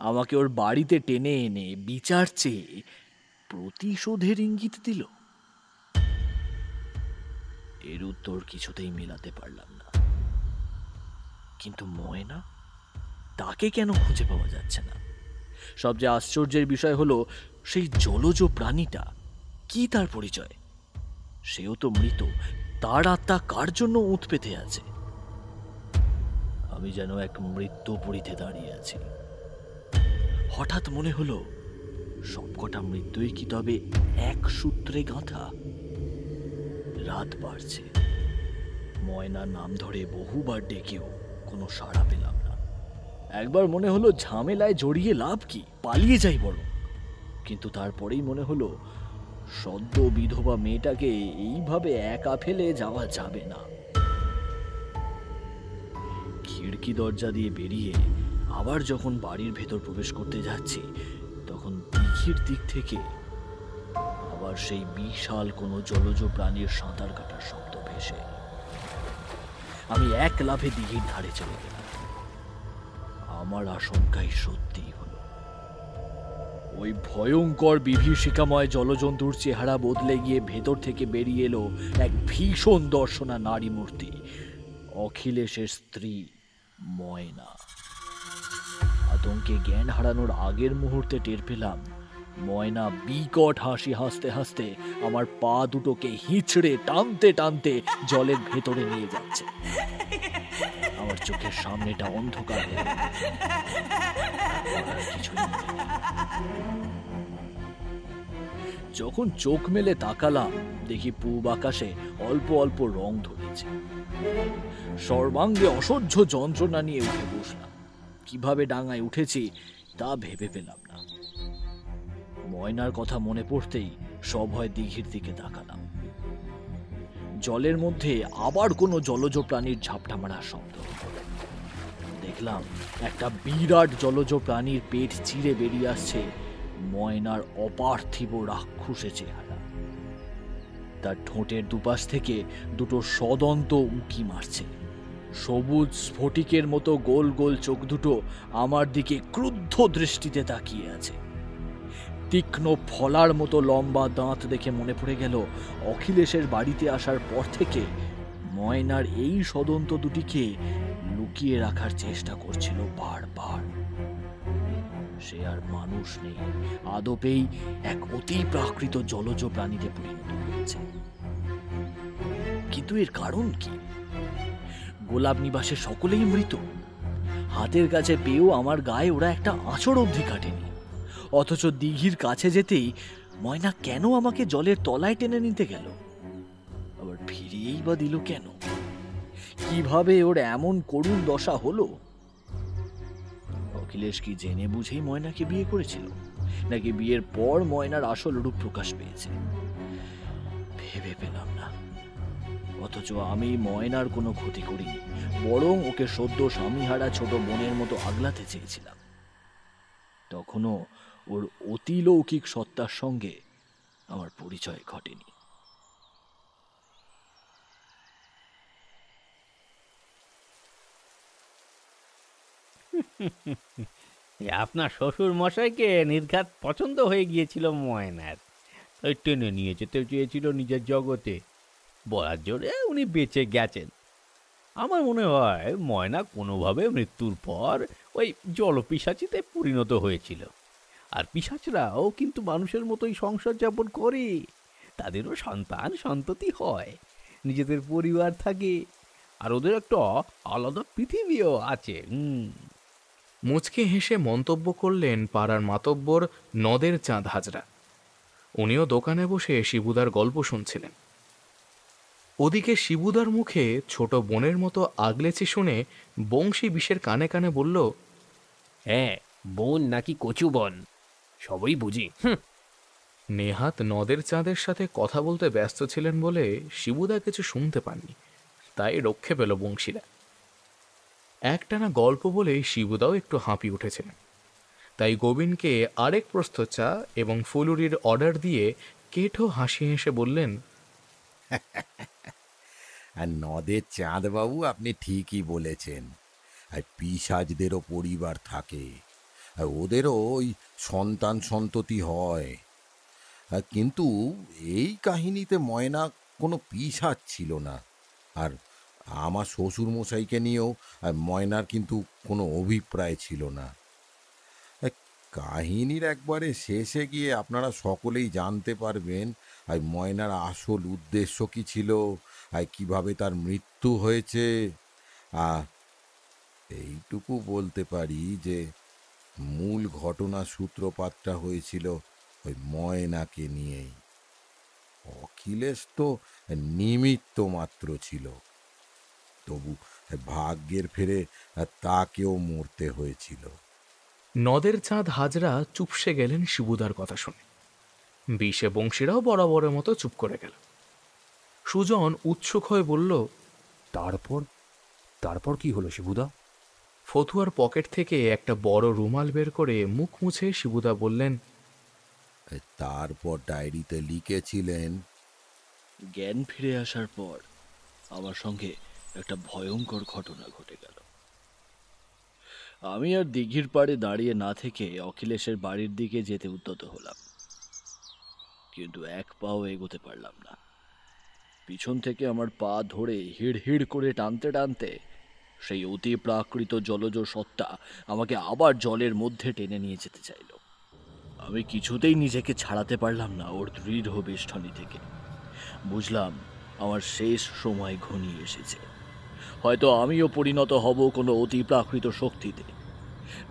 আমাকে ওর বাড়িতে টেনে এনে বিচার চেয়ে প্রতিশোধের ইঙ্গিত দিল। এর উত্তর কিছুতেই মেলাতে পারলাম না। কিন্তু ময়না, তাকে কেন খুঁজে পাওয়া যাচ্ছে না? সবচেয়ে আশ্চর্যের বিষয় হলো সেই জলজ প্রাণীটা, কি তার পরিচয়? সেও তো মৃত, তার আত্মা কার জন্য উৎ পেতে আছে? আমি যেন এক মৃত্যু পরিতে দাঁড়িয়ে আছি। হঠাৎ মনে হলো, সবকটা মৃত্যুই কি তবে এক সূত্রে গাঁথা? রাত বাড়ছে, ময়নার নাম ধরে বহুবার ডেকেও কোনো সাড়া পেলাম না। একবার মনে হলো ঝামেলায় জড়িয়ে লাভ কি, পালিয়ে যাই বরং। কিন্তু তারপরেই মনে হলো সদ্য বিধবা মেয়েটাকে এইভাবে একা ফেলে যাওয়া যাবে না। খিড়কি দরজা দিয়ে বেরিয়ে আবার যখন বাড়ির ভেতর প্রবেশ করতে যাচ্ছি, তখন দিঘির দিক থেকে আবার সেই বিশাল কোনো জলজ প্রাণীর সাঁতার কাটার শব্দ ভেসে আমি এক লাফে দিঘির ধারে চলে গেলাম। আমার আশঙ্কাই সত্যি হলো। ওই ভয়ঙ্কর বিভীষিকাময় জলজন্তুর চেহারা বদলে গিয়ে ভেতর থেকে বেরিয়ে এলো এক ভীষণ দর্শনা নারী মূর্তি, অখিলেশের স্ত্রী ময়না। আতঙ্কে জ্ঞান হারানোর আগের মুহূর্তে টের পেলাম ময়না বিকট হাসি হাসতে হাসতে আমার পা দুটোকে হিঁচড়ে টানতে টানতে জলের ভেতরে নিয়ে যাচ্ছে। আমার চোখের সামনেটা অন্ধকার হয়ে গেল। কিছুই মনে নেই। যখন চোখ মেলে তাকালাম, দেখি পূব আকাশে অল্প অল্প রং ধরেছে। সর্বাঙ্গে অসহ্য যন্ত্রণা নিয়ে উঠে বসলাম। কিভাবে ডাঙায় উঠেছি তা ভেবে পেলাম না। ময়নার কথা মনে পড়তেই সভয় দিঘির দিকে তাকালাম। জলের মধ্যে আবার কোনো জলজ প্রাণীর ঝাপটা মারার শব্দ। দেখলাম একটা বিরাট জলজ প্রাণীর পেট চিরে বেরিয়ে আসছে ময়নার অপার্থিব রাক্ষসে চেহারা। তার ঠোঁটের দুপাশ থেকে দুটো সদন্ত উঁকি মারছে। সবুজ স্ফটিকের মতো গোল গোল চোখ দুটো আমার দিকে ক্রুদ্ধ দৃষ্টিতে তাকিয়ে আছে। তীক্ষ্ণ ফলার মতো লম্বা দাঁত দেখে মনে পড়ে গেল অখিলেশের বাড়িতে আসার পর থেকে ময়নার এই সদন্ত দুটিকে লুকিয়ে রাখার চেষ্টা করছিল বারবার। সে আর মানুষ নেই, আদপেই এক অতি প্রাকৃত জলজ প্রাণীতে পরিণত হয়েছে। কিন্তু এর কারণ কি? গোলাপ নিবাসে সকলেই মৃত। হাতের কাছে পেয়েও আমার গায়ে ওরা একটা আঁচড় অবধি কাটেনি। অথচ দিঘির কাছে যেতেই ময়না কেন আমাকে জলের তলায় টেনে নিতে গেল? আবার ফিরিয়েই বা দিল কেন? কিভাবে ওর এমন করুণ দশা হলো? অখিলেশ কি জেনে বুঝেই ময়নাকে বিয়ে করেছিল, নাকি বিয়ের পর ময়নার আসল রূপ প্রকাশ পেয়েছে? ভেবে পেলাম না। অথচ আমি ময়নার কোনো ক্ষতি করিনি, বরং ওকে সদ্য স্বামীহারা ছোট বোনের মতো আগলাতে চেয়েছিলাম। তখনও ওর অতিলৌকিক সত্তার সঙ্গে আমার পরিচয় ঘটেনি। আপনার শ্বশুর মশাইকে নির্ঘাত পছন্দ হয়ে গিয়েছিল ময়নার, তাই টেনে নিয়ে যেতে চেয়েছিল নিজের জগতে। বলার জোরে উনি বেঁচে গেছেন। আমার মনে হয় ময়না কোনোভাবে মৃত্যুর পর ওই জলপিশাচিতে পরিণত হয়েছিল। আর পিশাচরাও কিন্তু মানুষের মতোই সংসার যাপন করে, তাদেরও সন্তান সন্ততি হয়, নিজেদের পরিবার থাকে, আর ওদের একটা আলাদা পৃথিবীও আছে। মুচকে হেসে মন্তব্য করলেন পাড়ার মাতব্বর নদের চাঁদ হাজরা। উনিও দোকানে বসে শিবুদার গল্প শুনছিলেন। ওদিকে শিবুদার মুখে ছোট বোনের মতো আগলেছি শুনে বংশী বিষের কানে কানে বলল, হ্যাঁ, বোন নাকি কচু বন, সবই বুঝি। নেহাত নদের চাঁদের সাথে কথা বলতে ব্যস্ত ছিলেন বলে শিবুদা কিছু শুনতে পাননি, তাই রক্ষে পেল বংশীরা। একটানা গল্প বলেই শিবুদাও একটু হাঁপি উঠেছিলেন, তাই গোবিনকে আরেক প্রস্থ চা এবং ফুলুরির অর্ডার দিয়ে কেঠো হাসি হেসে বললেন, আর নদের চাঁদবাবু, আপনি ঠিকই বলেছেন। আর পিশাচদেরও পরিবার থাকে, আর ওদেরও ওই সন্তান সন্ততি হয়। কিন্তু এই কাহিনীতে ময়না কোনো পিশাচ ছিল না। আর আমার শ্বশুর মশাইকে নিয়েও ময়নার কিন্তু কোনো অভিপ্রায় ছিল না। কাহিনীর একবারে শেষে গিয়ে আপনারা সকলেই জানতে পারবেন আর ময়নার আসল উদ্দেশ্য কি ছিল, আর কিভাবে তার মৃত্যু হয়েছে। এইটুকু বলতে পারি যে মূল ঘটনা সূত্রপাতটা হয়েছিল ওই ময়নাকে নিয়েই। অখিলেশ তো নিমিত্ত মাত্র ছিল, তবু ভাগ্যের ফেরে তাকেও মরতে হয়েছিল। নদের চাঁদ হাজরা চুপসে গেলেন শিবুদার কথা শুনে। বিষে বংশীরাও বরাবরের মতো চুপ করে গেল। সুজন উৎসুক হয়ে বলল, তারপর তারপর কি হলো শিবুদা? ফতুয়ার পকেট থেকে একটা বড় রুমাল বের করে মুখ মুছে শিবুদা বললেন, তারপর ডায়েরিতে লিখেছিলেন, জ্ঞান ফিরে আসার পর আমার সঙ্গে একটা ভয়ঙ্কর ঘটনা ঘটে গেল। আমি আর দিঘির পাড়ে দাঁড়িয়ে না থেকে অখিলেশের বাড়ির দিকে যেতে উদ্যত হলাম, কিন্তু এক পাও এগোতে পারলাম না। পিছন থেকে আমার পা ধরে হিড় হিড় করে টানতে টানতে সেই অতি প্রাকৃত জলজ সত্তা আমাকে আবার জলের মধ্যে টেনে নিয়ে যেতে চাইল। আমি কিছুতেই নিজেকে ছাড়াতে পারলাম না ওর দৃঢ় বেষ্টনী থেকে। বুঝলাম আমার শেষ সময় ঘনিয়ে এসেছে। হয়তো আমিও পরিণত হব কোনো অতি প্রাকৃত শক্তিতে।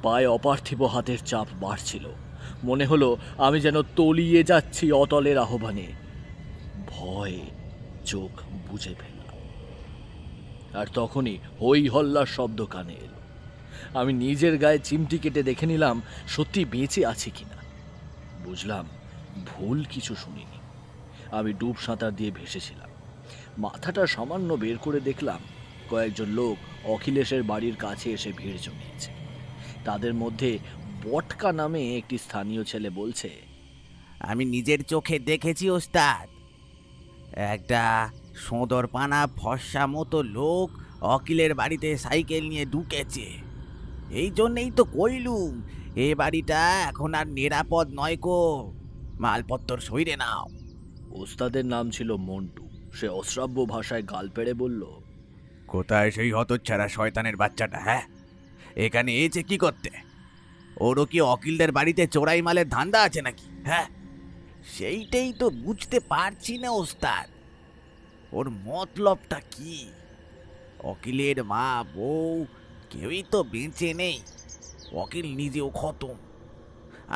পায়ে অপার্থিব হাতের চাপ বাড়ছিল। মনে হলো আমি যেন তলিয়ে যাচ্ছি অতলের আহ্বানে। ভয়ে চোখ বুজে ফেললাম। আর তখনই হই হল্লার শব্দ কানে এলো। আমি নিজের গায়ে চিমটি কেটে দেখে নিলাম সত্যি বেঁচে আছি কিনা। বুঝলাম ভুল কিছু শুনিনি। আমি ডুব সাঁতার দিয়ে ভেসেছিলাম। মাথাটা সামান্য বের করে দেখলাম কয়েকজন লোক অখিলেশের বাড়ির কাছে এসে ভিড় জমিয়েছে। তাদের মধ্যে বটকা নামে একটি স্থানীয় ছেলে বলছে, আমি নিজের চোখে দেখেছি ওস্তাদ, একটা সোঁদর পানা ফর্সা মতো লোক অকিলের বাড়িতে সাইকেল নিয়ে ঢুকেছে। এই জন্যেই তো কইলুম এ বাড়িটা এখন আর নিরাপদ নয় কো, মালপত্তর সইরে নাও। ওস্তাদের নাম ছিল মন্টু। সে অশ্রাব্য ভাষায় গাল পেড়ে বলল, কোথায় সেই হতচ্ছাড়া শয়তানের বাচ্চাটা? হ্যাঁ, এখানে এসে কি করতে? ওরও কি অকিলদের বাড়িতে চোরাই মালের ধান্দা আছে নাকি? হ্যাঁ, সেইটাই তো বুঝতে পারছি না ওস্তাদ। ওর মতলবটা কি? অকিলের মা বউ কেউই তো বেঁচে নেই, অকিল নিজেও খতম।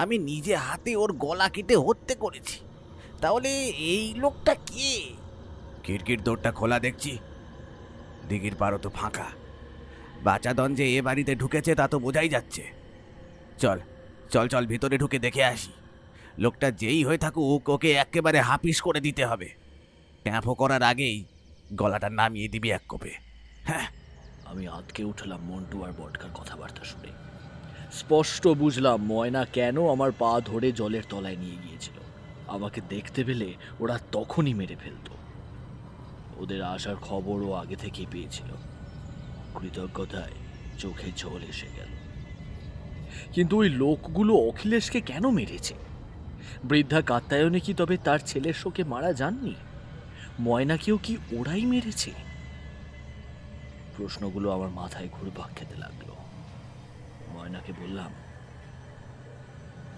আমি নিজে হাতে ওর গলা কেটে হত্যা করেছি। তাহলে এই লোকটা কে? খিড়কির দৌড়টা খোলা দেখছি, দিঘির পাড়ও তো ফাঁকা। বাচাদন যে এ বাড়িতে ঢুকেছে তা তো বোঝাই যাচ্ছে। চল চল চল ভিতরে ঢুকে দেখে আসি। লোকটা যেই হয়ে থাকুক ওকে একেবারে হাপিস করে দিতে হবে। ট্যাঁফো করার আগেই গলাটা নামিয়ে দিবি এক কোপে। হ্যাঁ। আমি আঁতকে উঠলাম মন্টু আর বটকার কথাবার্তা শুনে। স্পষ্ট বুঝলাম ময়না কেন আমার পা ধরে জলের তলায় নিয়ে গিয়েছিল। আমাকে দেখতে পেলে ওরা তখনই মেরে ফেলত। ওদের আসার খবরও আগে থেকেই পেয়েছিল। কৃতজ্ঞতায় চোখে জল এসে গেল। কিন্তু ওই লোকগুলো অখিলেশকে কেন মেরেছে? বৃদ্ধা কাত্যায়নে কি তবে তার ছেলের শোকে মারা যাননি? ময়নাকেও কি ওরাই মেরেছে? প্রশ্নগুলো আমার মাথায় ঘুরপাক খেতে লাগলো। ময়নাকে বললাম,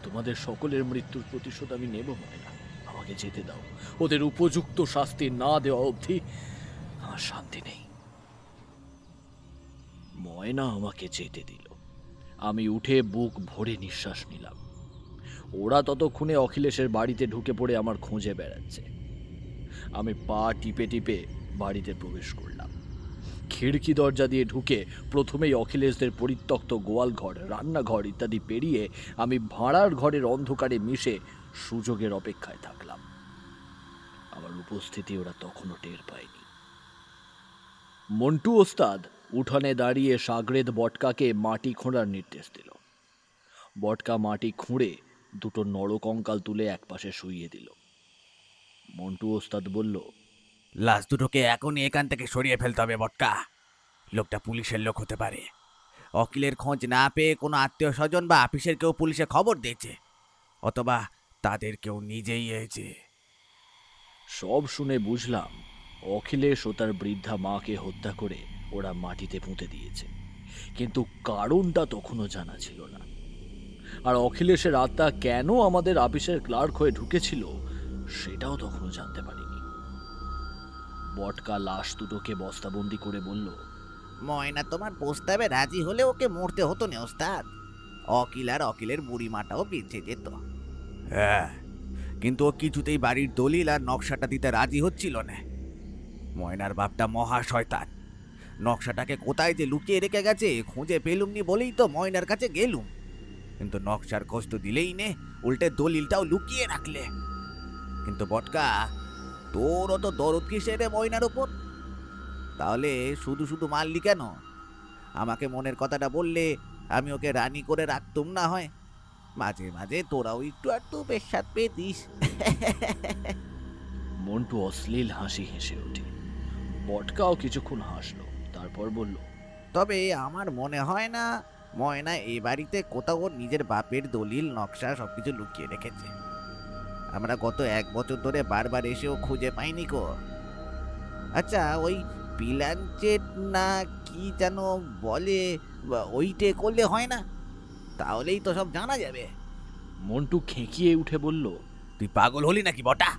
তোমাদের সকলের মৃত্যুর প্রতিশোধ আমি নেব ময়না, আমাকে যেতে দাও। ওদের উপযুক্ত শাস্তি না দেওয়া অবধি আমার শান্তি নেই। ময়না আমাকে যেতে দিল। আমি উঠে বুক ভরে নিঃশ্বাস নিলাম। ওরা ততক্ষণে অখিলেশের বাড়িতে ঢুকে পড়ে আমার খোঁজে বেড়াচ্ছে। আমি পা টিপে টিপে বাড়িতে প্রবেশ করলাম। খিড়কি দরজা দিয়ে ঢুকে প্রথমেই অখিলেশদের পরিত্যক্ত গোয়ালঘর, রান্নাঘর ইত্যাদি পেরিয়ে আমি ভাড়ার ঘরের অন্ধকারে মিশে সুযোগের অপেক্ষায় থাকলাম। আমার উপস্থিতি ওরা তখনও টের পায়নি। মন্টু ওস্তাদ উঠানে দাঁড়িয়ে সাগরেদ বটকাকে মাটি খোঁড়ার নির্দেশ দিল। বটকা মাটি খুঁড়ে দুটো নরকঙ্কাল তুলে একপাশে শুইয়ে দিল। মন্টু ওস্তাদ বলল, লাশ দুটোকে এখনই এখান থেকে সরিয়ে ফেলতে হবে বটকা। লোকটা পুলিশের লোক হতে পারে। অকিলের খোঁজ না পেয়ে কোনো আত্মীয় স্বজন বা অফিসের কেউ পুলিশে খবর দিয়েছে, অথবা তাদের কেউ নিজেই এসেছে। সব শুনে বুঝলাম অখিলেশ ও তার বৃদ্ধা মাকে হত্যা করে ওরা মাটিতে পুঁতে দিয়েছে, কিন্তু কারণটা তখনও জানা ছিল না। আর অখিলেশের আত্মা কেন আমাদের অফিসের ক্লার্ক হয়ে ঢুকেছিল সেটাও তখনও জানতে পারিনি। বটকা লাশ দুটোকে বস্তাবন্দি করে বলল, ময়না তোমার প্রস্তাবে রাজি হলে ওকে মরতে হতো না ওস্তাদ। অকিল আর অকিলের বুড়ি মাটাও বেঁচে যেত। হ্যাঁ, কিন্তু ও কিছুতেই বাড়ির দলিল আর নকশাটা দিতে রাজি হচ্ছিল না। ময়নার বাপটা মহা শয়তান। নকশাটাকে কোথায় যে লুকিয়ে রেখে গেছে খুঁজে পেলুমনি বলেই তো ময়নার কাছে গেলুম, কিন্তু নকশার খোঁজ তো দিলেই নে, উল্টে দলিলটাও লুকিয়ে রাখলে। কিন্তু বটকা, তোরও তো দরদ কিসের রে ময়নার ওপর? তাহলে শুধু শুধু মারলি কেন? আমাকে মনের কথাটা বললে আমি ওকে রানী করে রাখতুম না হয়। মাঝে মাঝে তোরাও একটু একটু বেশ পেতিস। মন্টু অশ্লীল হাসি হেসে ওঠে। বটকাও কিছুক্ষণ হাসলো, তারপর বলল, তবে আমার মনে হয় না ময়না এ বাড়িতে কোথাও ওর নিজের বাপের দলিল নকশা সবকিছু লুকিয়ে রেখেছে। আমরা গত 1 বছর ধরে বারবার এসেও খুঁজে পাইনি কো। আচ্ছা, ওই পিলাঞ্চেট না কি যেন বলে, ওইটে করলে হয় না? তাহলেই তো সব জানা যাবে। মন্টু খেঁকিয়ে উঠে বলল, তুই পাগল হলি নাকি বটা?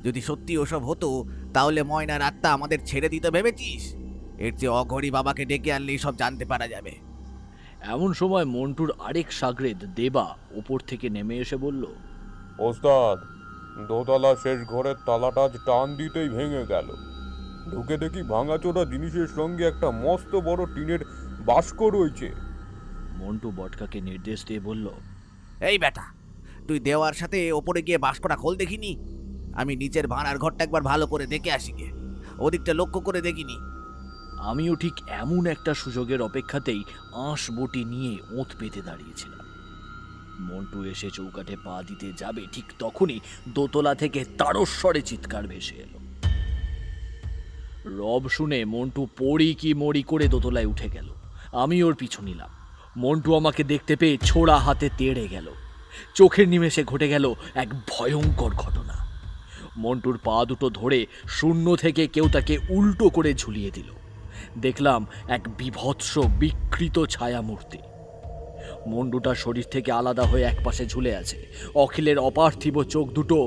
যদি সত্যি ওসব হতো তাহলে ময়নার আত্মা আমাদের ছেড়ে দিতে ভেবেছিস? এর চেয়ে অঘরি বাবাকে ডেকে আনলেই সব জানতে পারা যাবে। এমন সময় মন্টুর আরেক সাগরেদ দেবা ওপর থেকে নেমে এসে বলল, ওস্তাদ, দোতলা শেষ ঘরের তালাটা আজ টান দিতেই ভেঙে গেল। ঢুকে দেখি ভাঙাচোরা জিনিসের সঙ্গে একটা মস্ত বড় টিনের বাস্ক রয়েছে। মন্টু বটকাকে নির্দেশ দিয়ে বলল, এই বেটা, তুই দেওয়ার সাথে ওপরে গিয়ে বাস্কটা খোল দেখিনি? আমি নিচের ভাড়ার ঘরটা একবার ভালো করে দেখে আসি গে, ওদিকটা লক্ষ্য করে দেখিনি। আমিও ঠিক এমন একটা সুযোগের অপেক্ষাতেই আঁশ বটি নিয়ে ওঁত পেতে দাঁড়িয়েছিলাম। মন্টু এসে চৌকাঠে পা দিতে যাবে, ঠিক তখনই দোতলা থেকে তারস্বরে চিৎকার ভেসে এলো। রব শুনে মন্টু পড়ি কি মরি করে দোতলায় উঠে গেল। আমি ওর পিছু নিলাম। মন্টু আমাকে দেখতে পেয়ে ছোড়া হাতে তেড়ে গেল। চোখের নিমেষে ঘটে গেল এক ভয়ঙ্কর ঘটনা। মন্টুর পা দুটো ধরে শূন্য থেকে কেউ তাকে উল্টো করে ঝুলিয়ে দিল। দেখলাম এক বিভৎস বিকৃত ছায়া মূর্তি। মন্টুটা শরীর থেকে আলাদা হয়ে একপাশে ঝুলে আছে। অখিলের অপার্থিব চোখ দুটো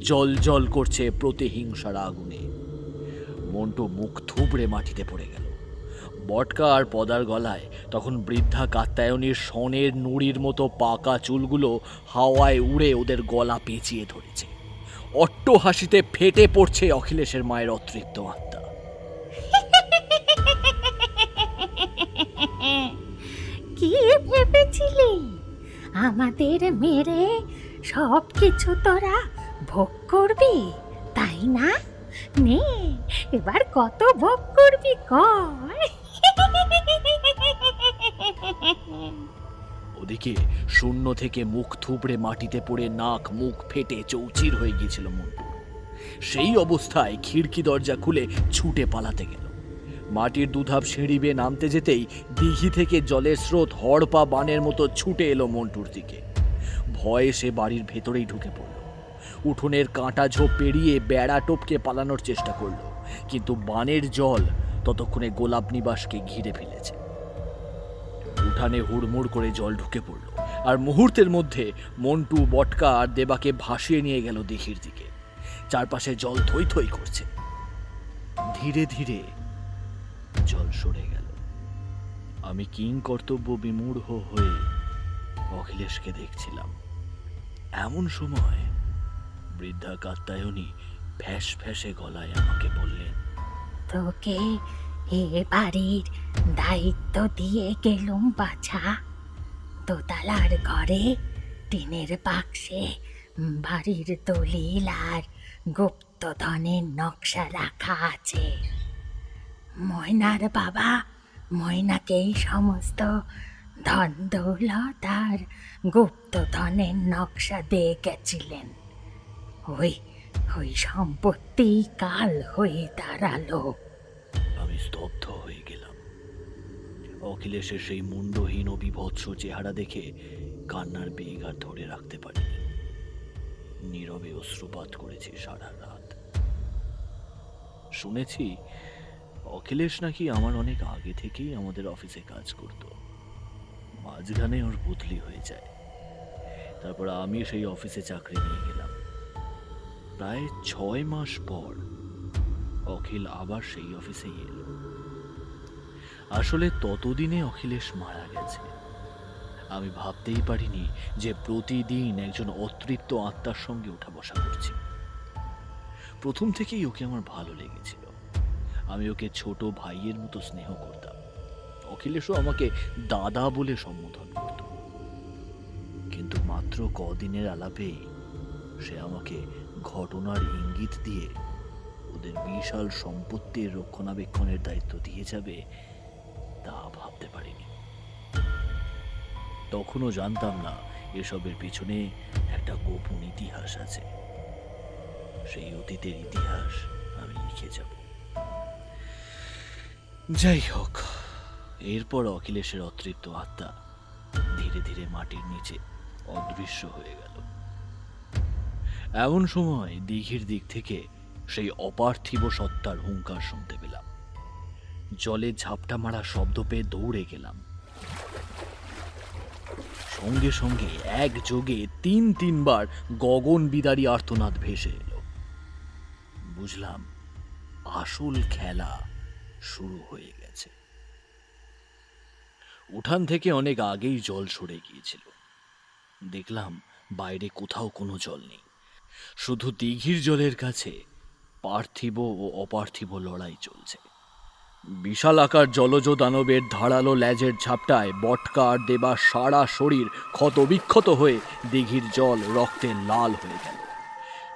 জল জল করছে প্রতিহিংসার আগুনে। মন্টু মুখ থুবড়ে মাটিতে পড়ে গেল। বটকা আর পদার গলায় তখন বৃদ্ধা কাত্যায়নীর সনের নুড়ির মতো পাকা চুলগুলো হাওয়ায় উড়ে ওদের গলা পেঁচিয়ে ধরেছে। অট্ট হাসিতে ফেটে পড়ছে অখিলেশের মায়ের অতৃপ্ত আত্মা। কি ভেবেছিলি আমাদের মেরে সব কিছু তোরা ভোগ করবি, তাই না? নে, এবার কত ভোগ করবি কর। ওদিকে শূন্য থেকে মুখ থুবড়ে মাটিতে পড়ে নাক মুখ ফেটে চৌচির হয়ে গিয়েছিল মন্টু। সেই অবস্থায় খিড়কি দরজা খুলে ছুটে পালাতে গেল। মাটির দুধাপ সিঁড়ি বেয়ে নামতে যেতেই দিঘি থেকে জলের স্রোত হড়পা বানের মতো ছুটে এলো মন্টুর দিকে। ভয়ে সে বাড়ির ভেতরেই ঢুকে পড়ল। উঠোনের কাঁটা ঝোপ পেরিয়ে বেড়া টপকে পালানোর চেষ্টা করল, কিন্তু বানের জল ততক্ষণে গোলাপ নিবাসকে ঘিরে ফেলেছে। উঠানে হুড়মুড় করে জল ঢুকে পড়ল, আর মুহূর্তের মধ্যে মন্টু, বটকা আর দেবাকে ভাসিয়ে নিয়ে গেল দিঘির দিকে। চারপাশে জল থই থই করছে। ধীরে ধীরে জল সরে গেল। আমি কিং কর্তব্য বিমূঢ় হয়ে অখিলেশকে দেখছিলাম। এমন সময় বৃদ্ধা কাত্যায়নী ফ্যাস ফ্যাসে গলায় আমাকে বললেন, তোকে এ বাড়ির দায়িত্ব দিয়ে গেলুম বাছা। দোতলার ঘরে টিনের বাক্সে বাড়ির দলিল আর গুপ্তধনের নকশা রাখা আছে। ময়নার বাবা ময়নাকেই সমস্ত ধন দৌলত আর গুপ্তধনের নকশা দিয়ে গেছিলেন। ওই ওই সম্পত্তি কাল হয়ে দাঁড়ালো। আমি স্তব্ধ হয়ে গেলাম। অখিলেশের সেই মুন্ডহীন ও বিভৎস চেহারা দেখে কান্নার বেগ আর ধরে রাখতে পারিনি। নীরবে অশ্রুপাত করেছি সারা রাত। শুনেছি অখিলেশ নাকি আমার অনেক আগে থেকেই আমাদের অফিসে কাজ করত। মাঝখানে ওর বদলি হয়ে যায়। তারপর আমি সেই অফিসে চাকরি নিয়ে গেলাম। প্রায় 6 মাস পর অখিল আবার সেই অফিসেই এলো। আসলে ততদিনে অখিলেশ মারা গেছে। আমি ভাবতেই পারিনি যে প্রতিদিন একজন অতৃপ্ত আত্মার সঙ্গে ওঠা বসা করছি। প্রথম থেকেই ওকে আমার ভালো লেগেছিল। আমি ওকে ছোট ভাইয়ের মতো স্নেহ করতাম। অখিলেশও আমাকে দাদা বলে সম্বোধন করত। কিন্তু মাত্র কদিনের আলাপেই সে আমাকে ঘটনার ইঙ্গিত দিয়ে ওদের বিশাল সম্পত্তির রক্ষণাবেক্ষণের দায়িত্ব দিয়ে যাবে তা ভাবতে পারিনি। তখনও জানতাম না এসবের পিছনে একটা গোপন ইতিহাস আছে। সেই অতীতের ইতিহাস আমি লিখে যাব। যাই হোক, এরপর অখিলেশের অতৃপ্ত আত্মা ধীরে ধীরে মাটির নিচে অদৃশ্য হয়ে গেল। এমন সময় দিঘির দিক থেকে সেই অপার্থিব সত্তার হুঙ্কার শুনতে পেলাম। জলে ঝাপটা মারা শব্দ পেয়ে দৌড়ে গেলাম। সঙ্গে সঙ্গে একযোগে 3-3 বার গগন বিদারী আর্তনাদ ভেসে এলো। বুঝলাম আসল খেলা শুরু হয়ে গেছে। উঠান থেকে অনেক আগেই জল সরে গিয়েছিল। দেখলাম বাইরে কোথাও কোনো জল নেই, শুধু দিঘির জলের কাছে পার্থিব ও অপার্থিব লড়াই চলছে। বিশাল আকার জলজ দানবের ধারালো লেজের ঝাপটায় বটকা আর দেবা সারা শরীর ক্ষতবিক্ষত হয়ে দিঘির জল রক্তে লাল হয়ে গেল।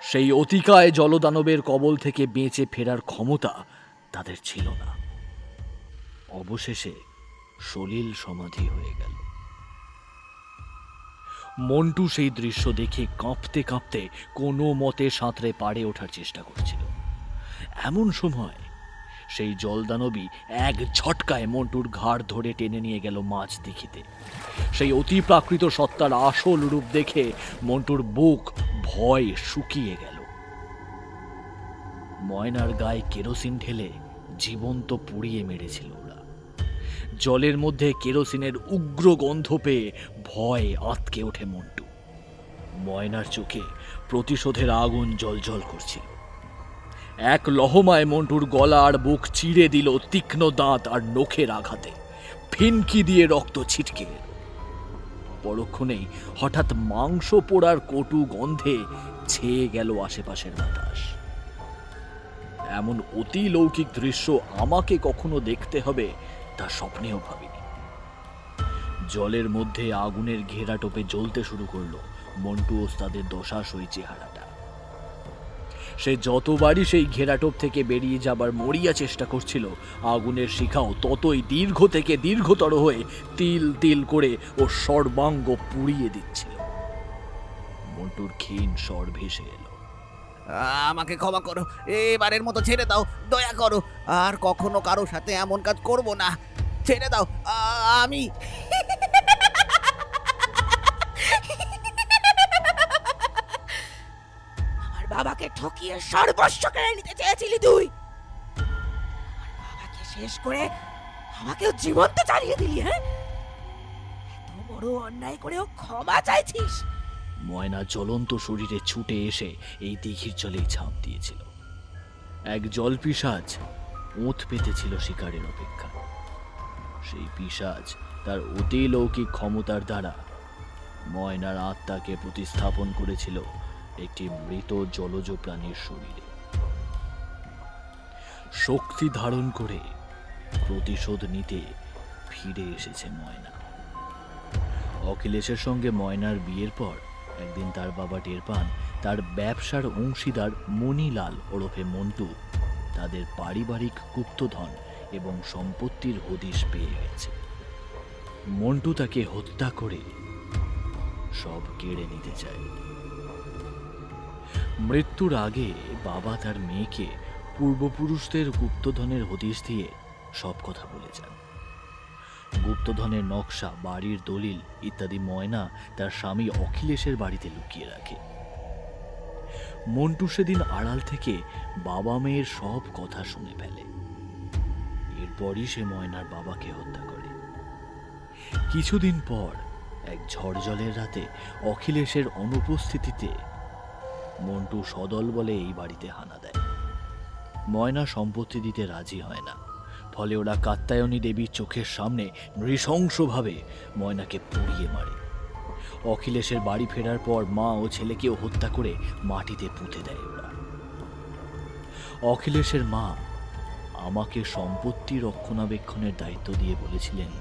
সেই অতিকায় জলদানবের কবল থেকে বেঁচে ফেরার ক্ষমতা তাদের ছিল না। অবশেষে সলিল সমাধি হয়ে গেল। মন্টু সেই দৃশ্য দেখে কাঁপতে কাঁপতে কোনো মতে সাঁতরে পাড়ে ওঠার চেষ্টা করছিল। এমন সময় সেই জলদানবী এক ঝটকায় মন্টুর ঘাড় ধরে টেনে নিয়ে গেল মাছ দিঘিতে। সেই অতি প্রাকৃত সত্তার আসল রূপ দেখে মন্টুর বুক ভয়ে শুকিয়ে গেল। ময়নার গায়ে কেরোসিন ঢেলে জীবন্ত পুড়িয়ে মেরেছিল ওরা। জলের মধ্যে কেরোসিনের উগ্র গন্ধ পেয়ে ভয়ে আঁতকে ওঠে মন্টু। ময়নার চোখে প্রতিশোধের আগুন জ্বলজ্বল করছিল। এক লহমায় মন্টুর গলা আর বুক চিড়ে দিল তীক্ষ্ণ দাঁত আর নখের আঘাতে। ফিনকি দিয়ে রক্ত ছিটকে এল। পরক্ষণেই হঠাৎ মাংস পোড়ার কটু গন্ধে ছেয়ে গেল আশেপাশের বাতাস। এমন অতি লৌকিক দৃশ্য আমাকে কখনো দেখতে হবে তা স্বপ্নেও ভাবিনি। জলের মধ্যে আগুনের ঘেরা টোপে জ্বলতে শুরু করলো মন্টু ওস্তাদের দশাশই চেহারাটা। সে যতবারই সেই ঘেরাটোপ থেকে বেরিয়ে যাবার মরিয়া চেষ্টা করছিল, আগুনের শিখাও ততই দীর্ঘ থেকে দীর্ঘতর হয়ে তিল তিল করে ও সর্বাঙ্গ পুড়িয়ে দিচ্ছিল। মন্টুর ক্ষীণ স্বর ভেসে এলো, আমাকে ক্ষমা করো, এবারের মতো ছেড়ে দাও, দয়া করো, আর কখনো কারো সাথে এমন কাজ করব না, ছেড়ে দাও। আমি আমার বাবাকে ঠকিয়ে সর্বস্ব কেড়ে নিতে চেয়েছিলি তুই। আমার বাবাকে শেষ করে আমাকেও জীবন্ত চালিয়ে দিলি। হ্যাঁ, এত বড় অন্যায় করেও ক্ষমা চাইছিস? ময়না জ্বলন্ত শরীরে ছুটে এসে এই দিঘির জলেই ঝাঁপ দিয়েছিল। এক জল পিশাচ ওঁত পেতেছিল শিকারের অপেক্ষা। সেই পিশাচ তার অতি লৌকিক ক্ষমতার দ্বারা ময়নার আত্মাকে প্রতিস্থাপন করেছিল একটি মৃত জলজ প্রাণীর শরীরে। শক্তি ধারণ করে প্রতিশোধ নিতে ফিরে এসেছে ময়না। অখিলেশের সঙ্গে ময়নার বিয়ের পর একদিন তার বাবা টের পান তার ব্যবসার অংশীদার মণিলাল ওরফে মন্টু তাদের পারিবারিক গুপ্তধন এবং সম্পত্তির হদিশ পেয়ে গেছে। মন্টু তাকে হত্যা করে সব কেড়ে নিতে চায়। মৃত্যুর আগে বাবা তার মেয়েকে পূর্বপুরুষদের গুপ্তধনের হদিশ দিয়ে সব কথা বলে যান। গুপ্তধনের নকশা, বাড়ির দলিল ইত্যাদি ময়না তার স্বামী অখিলেশের বাড়িতে লুকিয়ে রাখে। মন্টু সেদিন আড়াল থেকে বাবা মেয়ের সব কথা শুনে ফেলে। এরপরই সে ময়নার বাবাকে হত্যা করে। কিছুদিন পর এক ঝড় জলের রাতে অখিলেশের অনুপস্থিতিতে মন্টু সদল বলে এই বাড়িতে হানা দেয়। ময়না সম্পত্তি দিতে রাজি হয় না, ফলে ওরা কাত্যায়নী দেবীর চোখের সামনে নৃশংসভাবে ময়নাকে পুড়িয়ে মারে। অখিলেশের বাড়ি ফেরার পর মা ও ছেলেকেও হত্যা করে মাটিতে পুঁতে দেয় ওরা। অখিলেশের মা আমাকে সম্পত্তি রক্ষণাবেক্ষণের দায়িত্ব দিয়ে বলেছিলেন,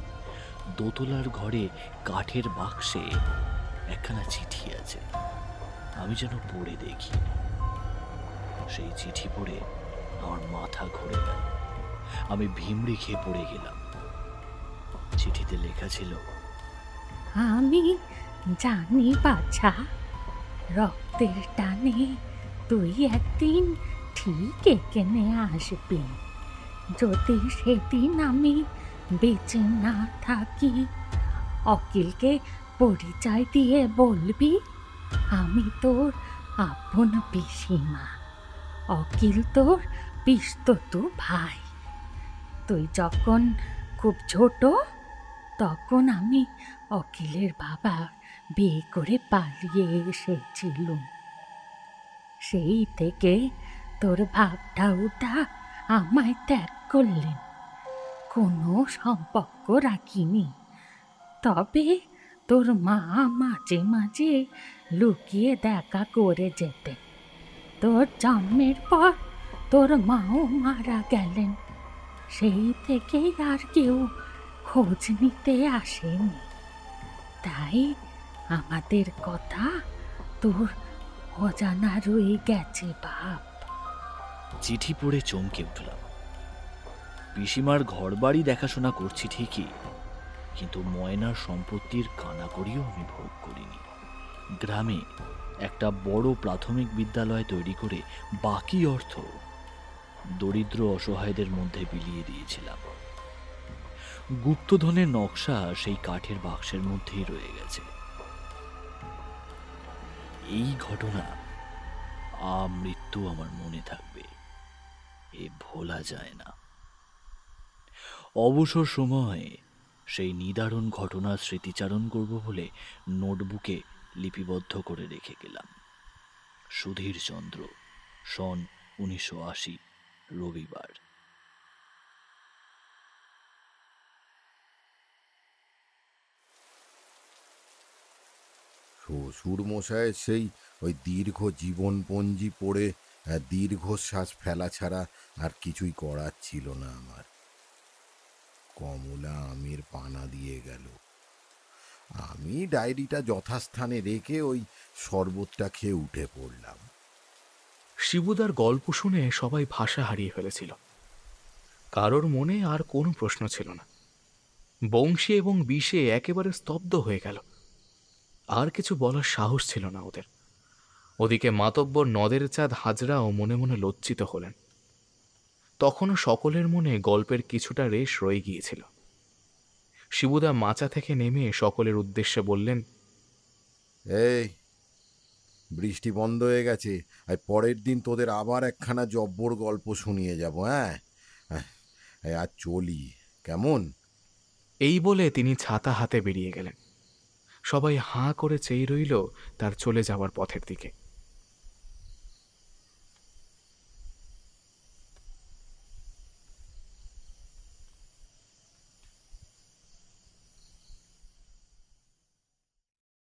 দোতলার ঘরে কাঠের বাক্সে একখানা চিঠি আছে, আমি যেন পড়ে দেখি। সেই চিঠি পড়ে আমার মাথা ঘুরে গেল, আমি ভিমড়ি খেয়ে পড়ে গেলাম। চিঠিতে লেখা ছিল, আমি জানি বাছা, রক্তের টানে তুই একদিন ঠিক এখানে আসবি। যদি সেদিন আমি বেঁচে না থাকি, অকিলকে পরিচয় দিয়ে বলবি আমি তোর আপন পিসিমা, অকিল তোর পিস্তত ভাই। তুই যখন খুব ছোট তখন আমি অকিলের বাবা বিয়ে করে পালিয়ে এসেছিলুম। সেই থেকে তোর ভাবটা ওটা আমায় ত্যাগ করলেন, কোনো সম্পর্ক রাখিনি। তবে তোর মা মাঝে মাঝে লুকিয়ে দেখা করে যেতেন। তোর জন্মের পর তোর মাও মারা গেলেন, সেই থেকেই আর কেউ খোঁজ নিতে আসেনি। তাই আমাদের কথা তোর অজানা রয়ে গেছে বাপ। চিঠি পড়ে চমকে উঠলাম। পিসিমার ঘর বাড়ি দেখাশোনা করছি ঠিকই, কিন্তু ময়নার সম্পত্তির কানাকড়িও আমি ভোগ করিনি। গ্রামে একটা বড় প্রাথমিক বিদ্যালয় তৈরি করে বাকি অর্থ দরিদ্র অসহায়দের মধ্যে বিলিয়ে দিয়েছিলাম। গুপ্তধনের নকশা সেই কাঠের বাক্সের মধ্যেই রয়ে গেছে। এই ঘটনা মৃত্যু আমার মনে থাকবে, এ ভোলা যায় না। অবসর সময়ে সেই নিদারুণ ঘটনার স্মৃতিচারণ করব বলে নোটবুকে লিপিবদ্ধ করে রেখে গেলাম। সুধীর চন্দ্র, সন 1980, রবিবার। শ্বশুর মশাইয়ের সেই ওই দীর্ঘ জীবনপঞ্জি পড়ে দীর্ঘশ্বাস ফেলা ছাড়া আর কিছুই করার ছিল না আমার। কমলা আমের পানা দিয়ে গেল। আমি ডায়েরিটা যথাস্থানে রেখে ওই শরবতটা খেয়ে উঠে পড়লাম। শিবুদার গল্প শুনে সবাই ভাষা হারিয়ে ফেলেছিল। কারোর মনে আর কোনো প্রশ্ন ছিল না। বংশী এবং বিষে একেবারে স্তব্ধ হয়ে গেল। আর কিছু বলার সাহস ছিল না ওদের। ওদিকে মাতব্বর নদের চাঁদ হাজরাও মনে মনে লজ্জিত হলেন। তখনও সকলের মনে গল্পের কিছুটা রেশ রয়ে গিয়েছিল। শিবুদা মাচা থেকে নেমে সকলের উদ্দেশ্যে বললেন, এই বৃষ্টি বন্ধ হয়ে গেছে, আর পরের দিন তোদের আবার একখানা জব্বর গল্প শুনিয়ে যাব। হ্যাঁ, আর চলি কেমন? এই বলে তিনি ছাতা হাতে বেরিয়ে গেলেন। সবাই হাঁ করে চেয়ে রইল তার চলে যাওয়ার পথের দিকে।